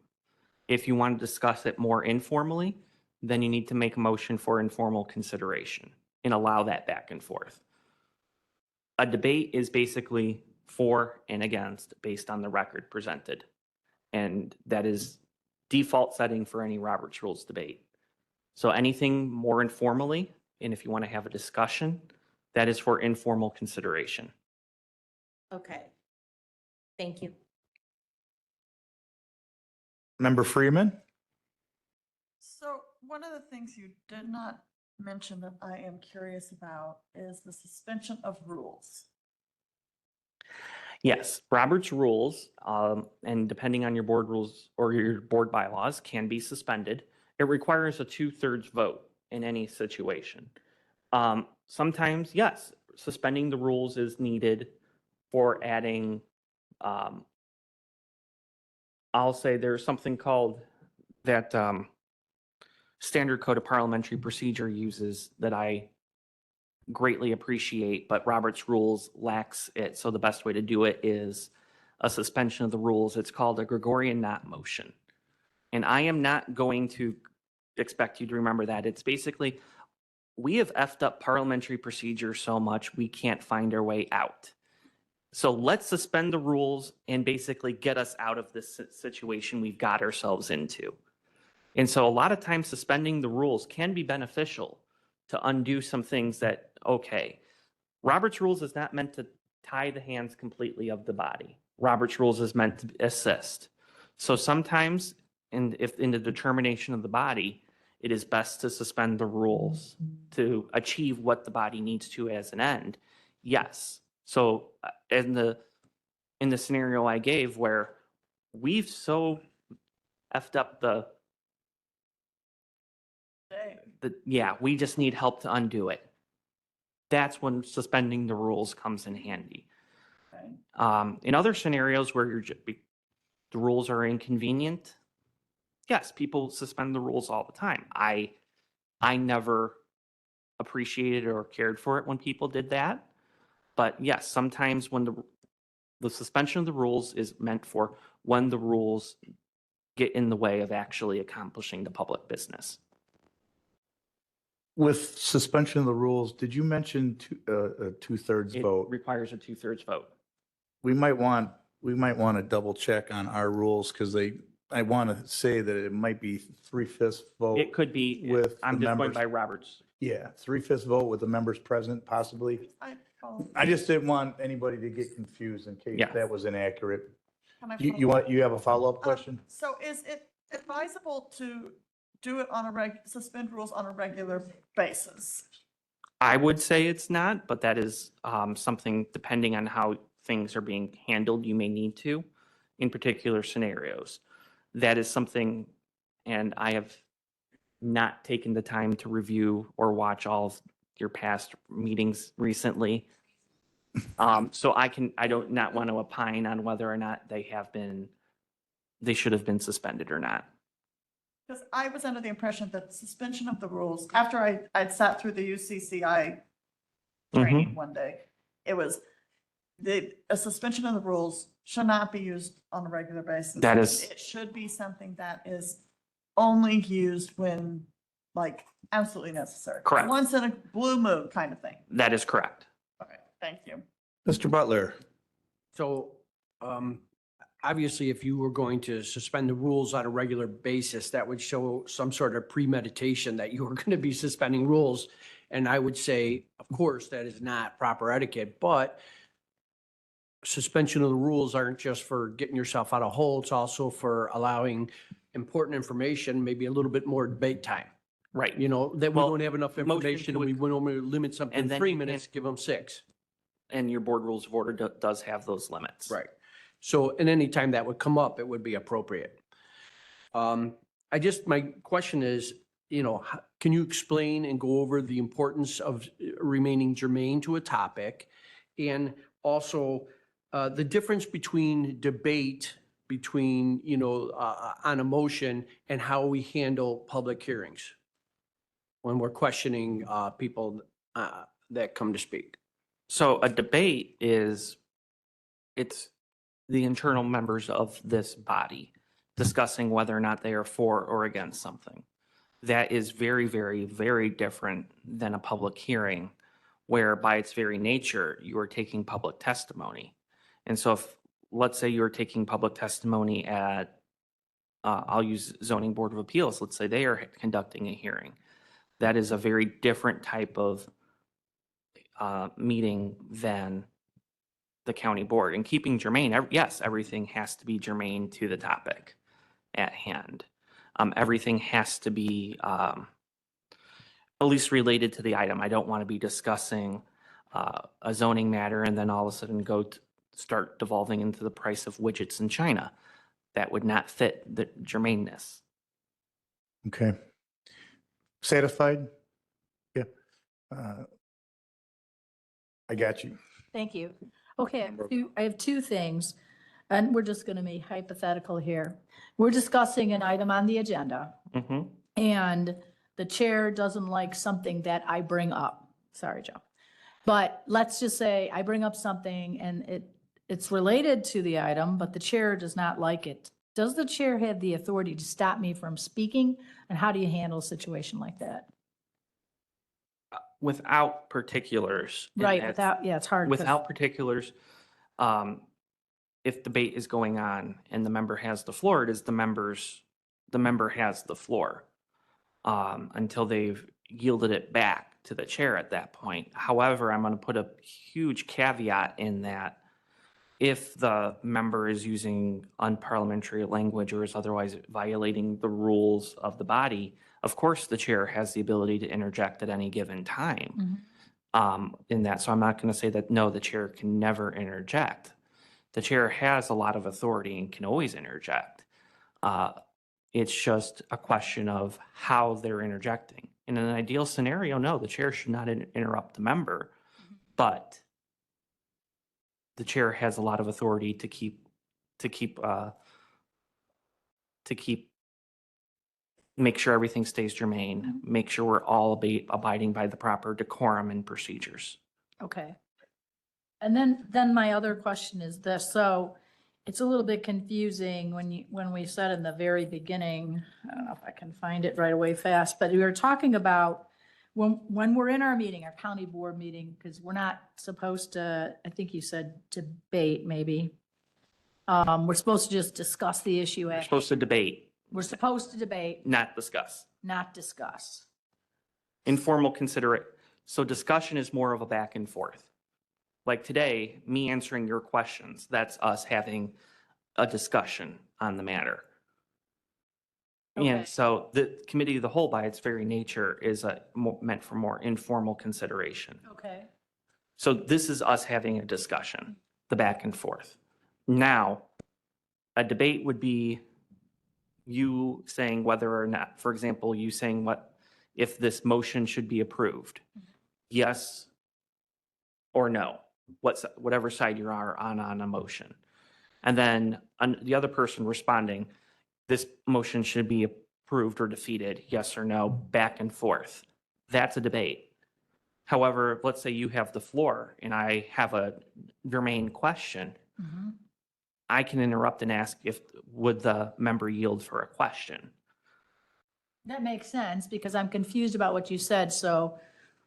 If you want to discuss it more informally, then you need to make a motion for informal consideration and allow that back and forth. A debate is basically for and against based on the record presented. And that is default setting for any Robert's Rules debate. So anything more informally, and if you want to have a discussion, that is for informal consideration. Okay. Thank you. Member Freeman? So one of the things you did not mention that I am curious about is the suspension of rules. Yes, Robert's Rules, and depending on your board rules or your board bylaws, can be suspended. It requires a 2/3 vote in any situation. Sometimes, yes, suspending the rules is needed for adding, I'll say there's something called that Standard Code of Parliamentary Procedure uses that I greatly appreciate, but Robert's Rules lacks it. So the best way to do it is a suspension of the rules. It's called a Gregorian knot motion. And I am not going to expect you to remember that. It's basically, we have effed up parliamentary procedure so much we can't find our way out. So let's suspend the rules and basically get us out of this situation we've got ourselves into. And so a lot of times suspending the rules can be beneficial to undo some things that, okay, Robert's Rules is not meant to tie the hands completely of the body. Robert's Rules is meant to assist. So sometimes, if in the determination of the body, it is best to suspend the rules to achieve what the body needs to as an end. Yes. So in the scenario I gave where we've so effed up yeah, we just need help to undo it. That's when suspending the rules comes in handy. In other scenarios where the rules are inconvenient, yes, people suspend the rules all the time. I never appreciated or cared for it when people did that. But yes, sometimes when the suspension of the rules is meant for when the rules get in the way of actually accomplishing the public business. With suspension of the rules, did you mention a 2/3 It vote? requires a 2/3 vote. We might want to double check on our rules because I want to say that it might be 3/5 vote. It could be, With I'm the just going members. by Roberts. Yeah, 3/5 vote with the members present possibly. I just didn't want anybody to get confused in case Yeah. that was inaccurate. Can I You follow up? you have a follow-up question? So is it advisable to do it on suspend rules on a regular basis? I would say it's not, but that is something, depending on how things are being handled, you may need to in particular scenarios. That is something, and I have not taken the time to review or watch all of your past meetings recently. So I don't not want to opine on whether or not they should have been suspended or not. Because I was under the impression that suspension of the rules, after I'd sat through the UCCI training one day, it was a suspension of the rules should not be used on a regular basis. That is- It should be something that is only used when, like, absolutely necessary. Correct. Once in a blue moon kind of thing. That is correct. Okay, thank you. Mr. Butler? So obviously, if you were going to suspend the rules on a regular basis, that would show some sort of premeditation that you were going to be suspending rules. And I would say, of course, that is not proper etiquette, but suspension of the rules aren't just for getting yourself out of hole, it's also for allowing important information, maybe a little bit more debate time. Right. You know, that we Well, don't have enough motion information and to- we would only limit something And then 3 you minutes, give them 6. And your board rules of order does have those limits. Right. So, and any time that would come up, it would be appropriate. My question is, can you explain and go over the importance of remaining germane to a topic? And also, the difference between debate between, on a motion and how we handle public hearings when we're questioning people that come to speak. So a debate it's the internal members of this body discussing whether or not they are for or against something. That is very, very, very different than a public hearing where by its very nature, you are taking public testimony. And so if, let's say you're taking public testimony at, I'll use Zoning Board of Appeals, let's say they are conducting a hearing. That is a very different type of meeting than the county board. And keeping germane, yes, everything has to be germane to the topic at hand. Everything has to be at least related to the item. I don't want to be discussing a zoning matter and then all of a sudden start devolving into the price of widgets in China. That would not fit the germaneness. Okay. Satisfied? Yeah. I got you. Thank you. Okay, I have two things, and we're just going to be hypothetical here. We're discussing an item on the agenda, Mhm. and the chair doesn't like something that I bring up. Sorry, Joe. But let's just say I bring up something and it's related to the item, but the chair does not like it. Does the chair have the authority to stop me from speaking? And how do you handle a situation like that? Without particulars. and Right, that's- without, yeah, it's hard. 'cause- Without particulars, if debate is going on and the member has the floor, it is the member has the floor until they've yielded it back to the chair at that point. However, I'm going to put a huge caveat in that if the member is using unparliamentary language or is otherwise violating the rules of the body, of course, the chair has the ability to interject at any given time in that. So I'm not going to say that, no, the chair can never interject. The chair has a lot of authority and can always interject. It's just a question of how they're interjecting. In an ideal scenario, no, the chair should not interrupt the member, but the chair has a lot of authority to make sure everything stays germane, make sure we're all abiding by the proper decorum and procedures. Okay. And then my other question is this, so it's a little bit confusing when we said in the very beginning, I don't know if I can find it right away fast, but we were talking about when we're in our meeting, our county board meeting, because we're not supposed to, I think you said debate maybe. We're supposed to just discuss the issue. We're supposed to debate, We're supposed to debate, not discuss. not discuss. Informal considerate. So discussion is more of a back and forth. Like today, me answering your questions, that's us having a discussion on the matter. Okay. And so the committee of the whole by its very nature is meant for more informal consideration. Okay. So this is us having a discussion, the back and forth. Now, a debate would be you saying whether or not, for example, you saying if this motion should be approved, yes or no, whatever side you are on a motion. And then the other person responding, this motion should be approved or defeated, yes or no, back and forth. That's a debate. However, let's say you have the floor and I have a germane question. Mhm. I can interrupt and ask would the member yield for a question? That makes sense because I'm confused about what you said. So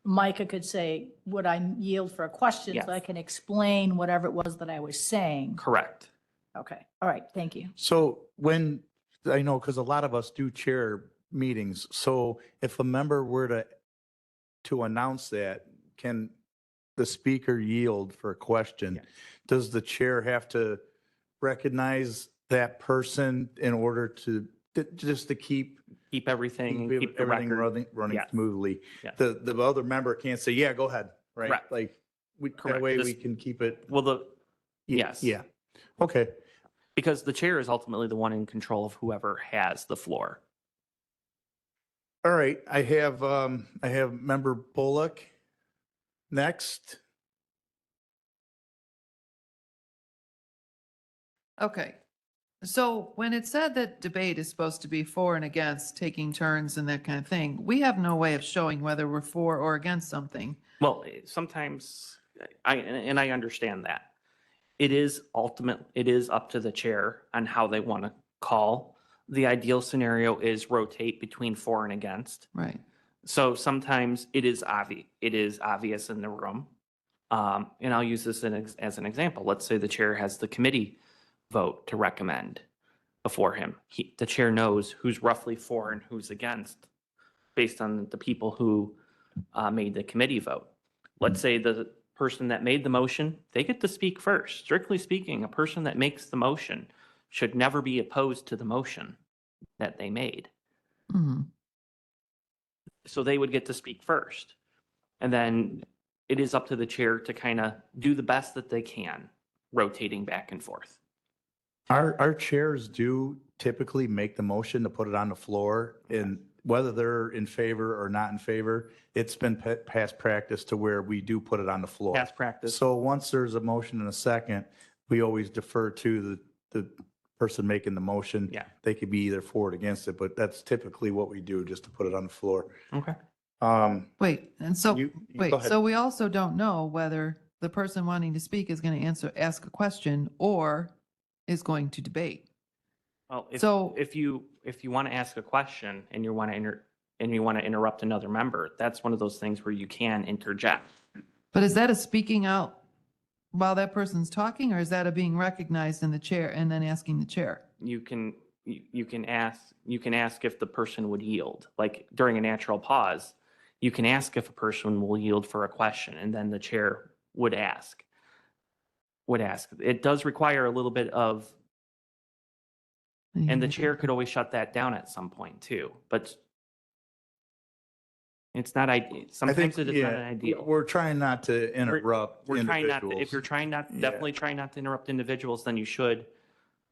Micah could say, would I yield for a question so I Yes. can explain whatever it was that I was saying? Correct. Okay, all right, thank you. So when, I know, because a lot of us do chair meetings, so if a member were to announce that, can the speaker yield for a question? Yes. Does the chair have to recognize that person in order to, just to keep Keep everything, keep the everything record. running Yes. smoothly? Yes. The other member can't say, yeah, go ahead, right? Correct. Like, that Correct. way This- we can keep it. Well, Yeah, yes. Yeah, okay. Because the chair is ultimately the one in control of whoever has the floor. All right, I have member Bullock next. Okay. So when it said that debate is supposed to be for and against, taking turns and that kind of thing, we have no way of showing whether we're for or against something. Well, sometimes I understand that. It is up to the chair on how they want to call. The ideal scenario is rotate between for and against. Right. So sometimes it is obvious in the room. And I'll use this as an example. Let's say the chair has the committee vote to recommend before him. The chair knows who's roughly for and who's against based on the people who made the committee vote. Let's say the person that made the motion, they get to speak first. Strictly speaking, a person that makes the motion should never be opposed to the motion that they made. Mhm. So they would get to speak first. And then it is up to the chair to kind of do the best that they can, rotating back and forth. Our chairs do typically make the motion to put it on the floor, and whether they're in favor or not in favor, it's been past practice to where we do put it on the floor. Past practice. So once there's a motion and a second, we always defer to the person making the motion. Yeah. They could be either for or against it, but that's typically what we do, just to put it on the floor. Okay. Wait, and so, You- you wait, go ahead. so we also don't know whether the person wanting to speak is going to ask a question or is going to debate. Well, So- if you want to ask a question and you want to interrupt another member, that's one of those things where you can interject. But is that a speaking out while that person's talking, or is that a being recognized in the chair and then asking the chair? You can ask if the person would yield. Like during a natural pause, you can ask if a person will yield for a question, and then the chair would ask. It does require a little bit of, and the chair could always shut that down at some point too, but it's not ideal. I Sometimes think, it is not yeah, ideal. we're trying not to interrupt We're trying not to, if individuals. you're trying not, Yeah. definitely try not to interrupt individuals, then you should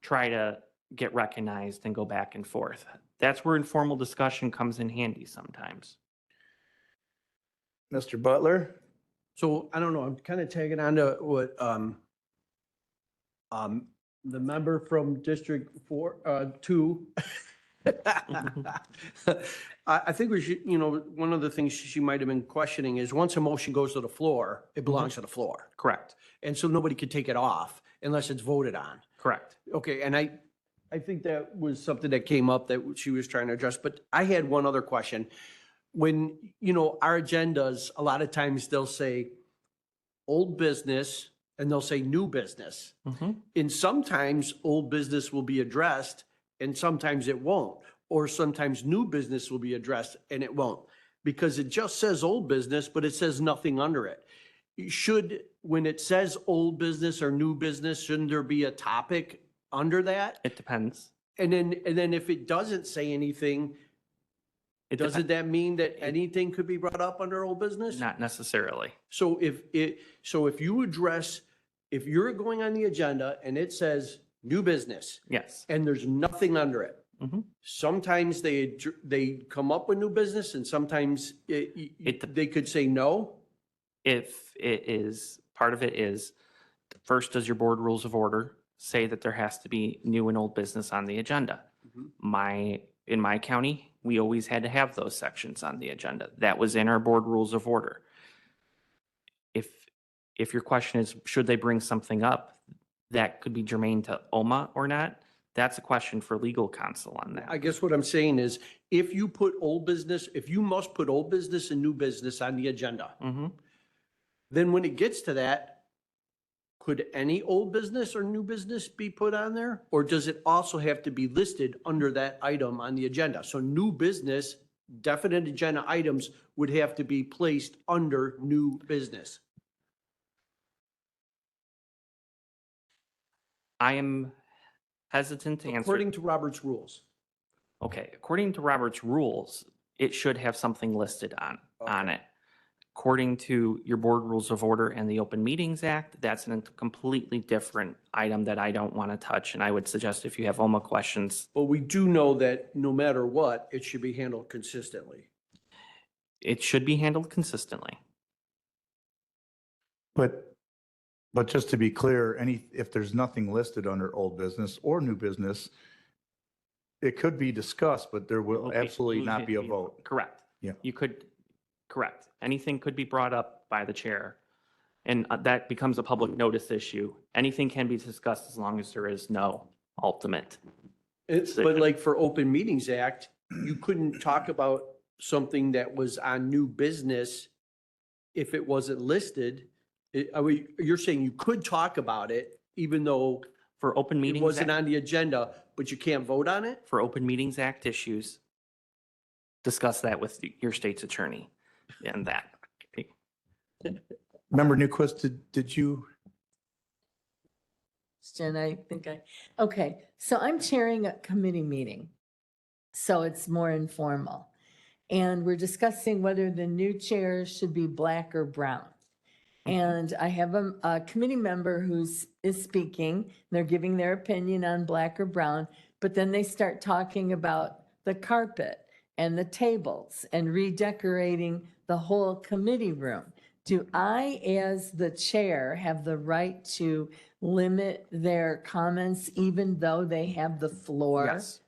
try to get recognized and go back and forth. That's where informal discussion comes in handy sometimes. Mr. Butler? So I don't know, I'm kind of tagging on to what, the member from District 2. I think we should, one of the things she might have been questioning is once a motion goes to the floor, it belongs to the floor. Correct, And so nobody could take it off unless it's voted on. correct. Okay, and I think that was something that came up that she was trying to address, but I had one other question. When, our agendas, a lot of times they'll say old business and they'll say new business. Mhm. And sometimes old business will be addressed and sometimes it won't. Or sometimes new business will be addressed and it won't. Because it just says old business, but it says nothing under it. When it says old business or new business, shouldn't there be a topic under that? It depends. And then if it doesn't say anything, It doesn't that mean that anything could be brought up under old business? Not necessarily. So if you're going on the agenda and it says new business Yes. and there's nothing under it, Mhm. sometimes they come up with new business and sometimes they could say no. If it is, part of it is, first, does your board rules of order say that there has to be new and old business on the agenda? Mhm. In my county, we always had to have those sections on the agenda. That was in our board rules of order. If your question is, should they bring something up that could be germane to OMA or not? That's a question for legal counsel on that. I guess what I'm saying is if you must put old business and new business on the agenda, Mhm. then when it gets to that, could any old business or new business be put on there? Or does it also have to be listed under that item on the agenda? So new business, definite agenda items would have to be placed under new business. I am hesitant to answer. According to Robert's rules. Okay, according to Robert's rules, it should have something listed on it. According to your board rules of order and the Open Meetings Act, that's a completely different item that I don't want to touch. And I would suggest if you have OMA questions, But we do know that no matter what, it should be handled consistently. it should be handled consistently. But just to be clear, if there's nothing listed under old business or new business, it could be discussed, but there will Okay, absolutely not be a vote. Correct. Yeah. You could, correct. Anything could be brought up by the chair. And that becomes a public notice issue. Anything can be discussed as long as there is no ultimate. But like for Open Meetings Act, you couldn't talk about something that was on new business if it wasn't listed. You're saying you could talk about it even though For Open it Meetings wasn't Act, on the agenda, but you can't vote on it? for Open Meetings Act issues, discuss that with your state's attorney and that. Member Newquist, did you? Jen, okay, so I'm chairing a committee meeting. So it's more informal. And we're discussing whether the new chair should be black or brown. And I have a committee member is speaking, they're giving their opinion on black or brown, but then they start talking about the carpet and the tables and redecorating the whole committee room. Do I, as the chair, have the right to limit their comments even though they have the floor? Yes.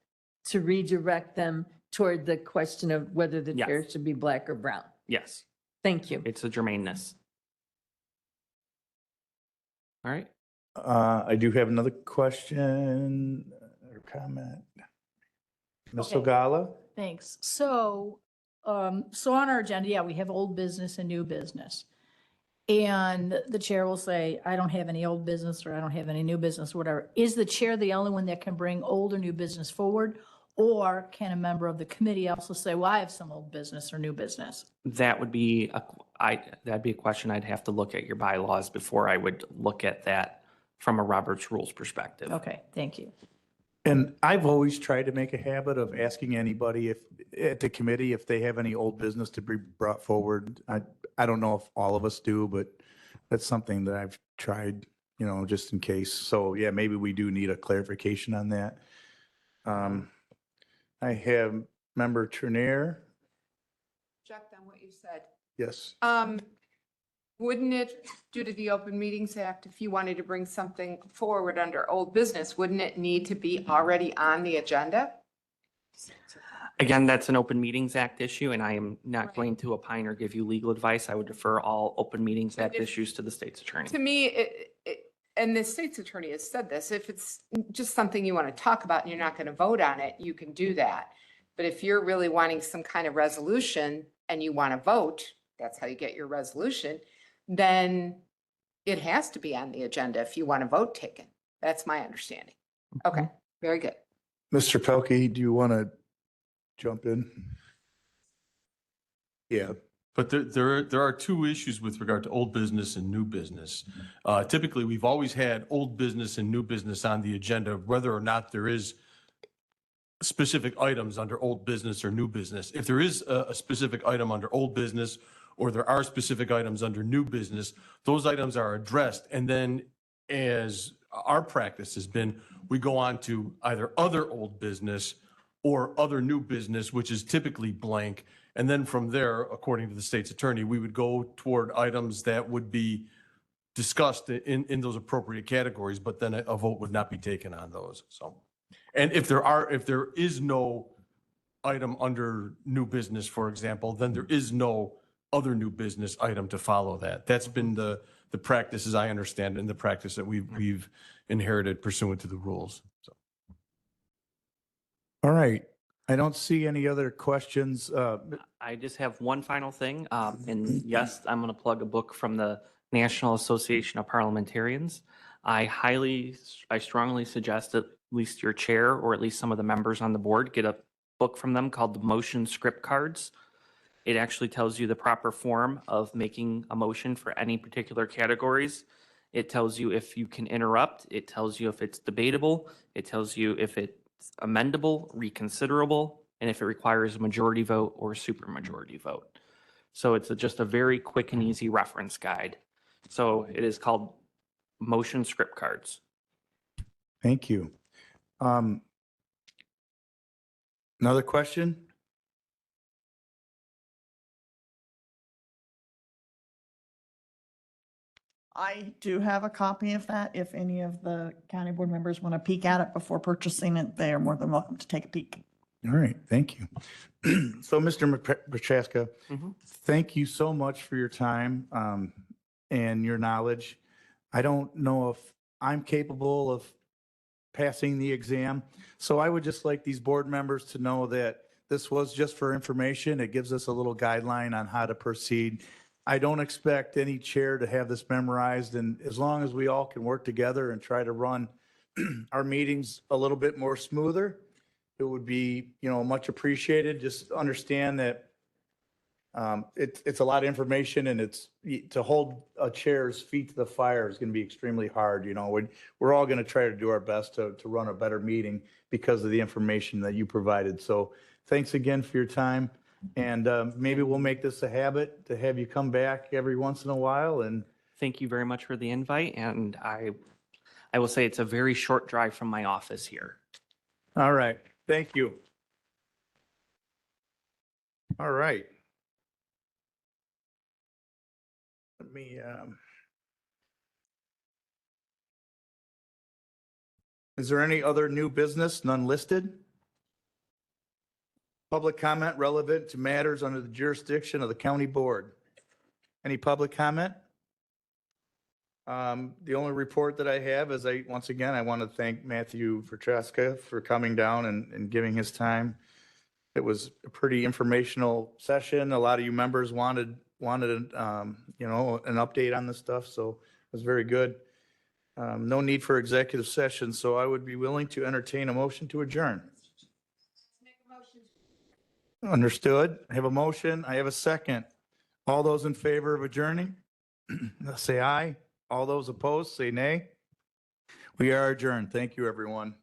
To redirect them toward the question of whether the Yes. chair should be black or brown? Yes, Thank you. it's a germaneness. All right. I do have another question or comment. Ms. Okay. Ogala? Thanks. So on our agenda, yeah, we have old business and new business. And the chair will say, I don't have any old business or I don't have any new business, whatever. Is the chair the only one that can bring old or new business forward? Or can a member of the committee also say, well, I have some old business or new business? That would be that'd be a question I'd have to look at your bylaws before I would look at that from a Robert's Rules perspective. Okay, thank you. And I've always tried to make a habit of asking anybody at the committee if they have any old business to be brought forward. I don't know if all of us do, but that's something that I've tried, just in case. So yeah, maybe we do need a clarification on that. I have Member Trenier. Object on what you said. Yes. Wouldn't it, due to the Open Meetings Act, if you wanted to bring something forward under old business, wouldn't it need to be already on the agenda? Again, that's an Open Meetings Act issue, and I am not going to opine or give you legal advice. I would defer all Open Meetings Act if- issues to the state's attorney. To me, and the state's attorney has said this, if it's just something you want to talk about and you're not going to vote on it, you can do that. But if you're really wanting some kind of resolution and you want to vote, that's how you get your resolution, then it has to be on the agenda if you want a vote taken. That's my understanding. Okay, very good. Mr. Pelkey, do you want to jump in? Yeah. But there are two issues with regard to old business and new business. Typically, we've always had old business and new business on the agenda, whether or not there is specific items under old business or new business. If there is a specific item under old business, or there are specific items under new business, those items are addressed. And then as our practice has been, we go on to either other old business or other new business, which is typically blank. And then from there, according to the state's attorney, we would go toward items that would be discussed in those appropriate categories, but then a vote would not be taken on those. So, and if there is no item under new business, for example, then there is no other new business item to follow that. That's been the practice, as I understand, and the practice that we've inherited pursuant to the rules. So. All right. I don't see any other questions. I just have one final thing. And yes, I'm going to plug a book from the National Association of Parliamentarians. I strongly suggest at least your chair or at least some of the members on the board get a book from them called the Motion Script Cards. It actually tells you the proper form of making a motion for any particular categories. It tells you if you can interrupt. It tells you if it's debatable. It tells you if it's amendable, reconsiderable, and if it requires a majority vote or a supermajority vote. So it's just a very quick and easy reference guide. So it is called Motion Script Cards. Thank you. Another question? I do have a copy of that. If any of the county board members want to peek at it before purchasing it, they are more than welcome to take a peek. All right, thank you. So, Mr. Prochaska, Mhm. thank you so much for your time and your knowledge. I don't know if I'm capable of passing the exam, so I would just like these board members to know that this was just for information. It gives us a little guideline on how to proceed. I don't expect any chair to have this memorized, and as long as we all can work together and try to run our meetings a little bit more smoother, it would be, much appreciated. Just understand that it's a lot of information, and to hold a chair's feet to the fire is going to be extremely hard. We're all going to try to do our best to run a better meeting because of the information that you provided. So thanks again for your time. And maybe we'll make this a habit to have you come back every once in a while. And Thank you very much for the invite. And I will say it's a very short drive from my office here. all right, thank you. All right. Let me, is there any other new business, none listed? Public comment relevant to matters under the jurisdiction of the county board. Any public comment? The only report that I have is once again, I want to thank Matthew Francesca for coming down and giving his time. It was a pretty informational session. A lot of you members wanted, an update on this stuff, so it was very good. No need for executive session, so I would be willing to entertain a motion to adjourn. Understood. I have a motion. I have a second. All those in favor of adjourning, say aye. All those opposed, say nay. We are adjourned. Thank you, everyone.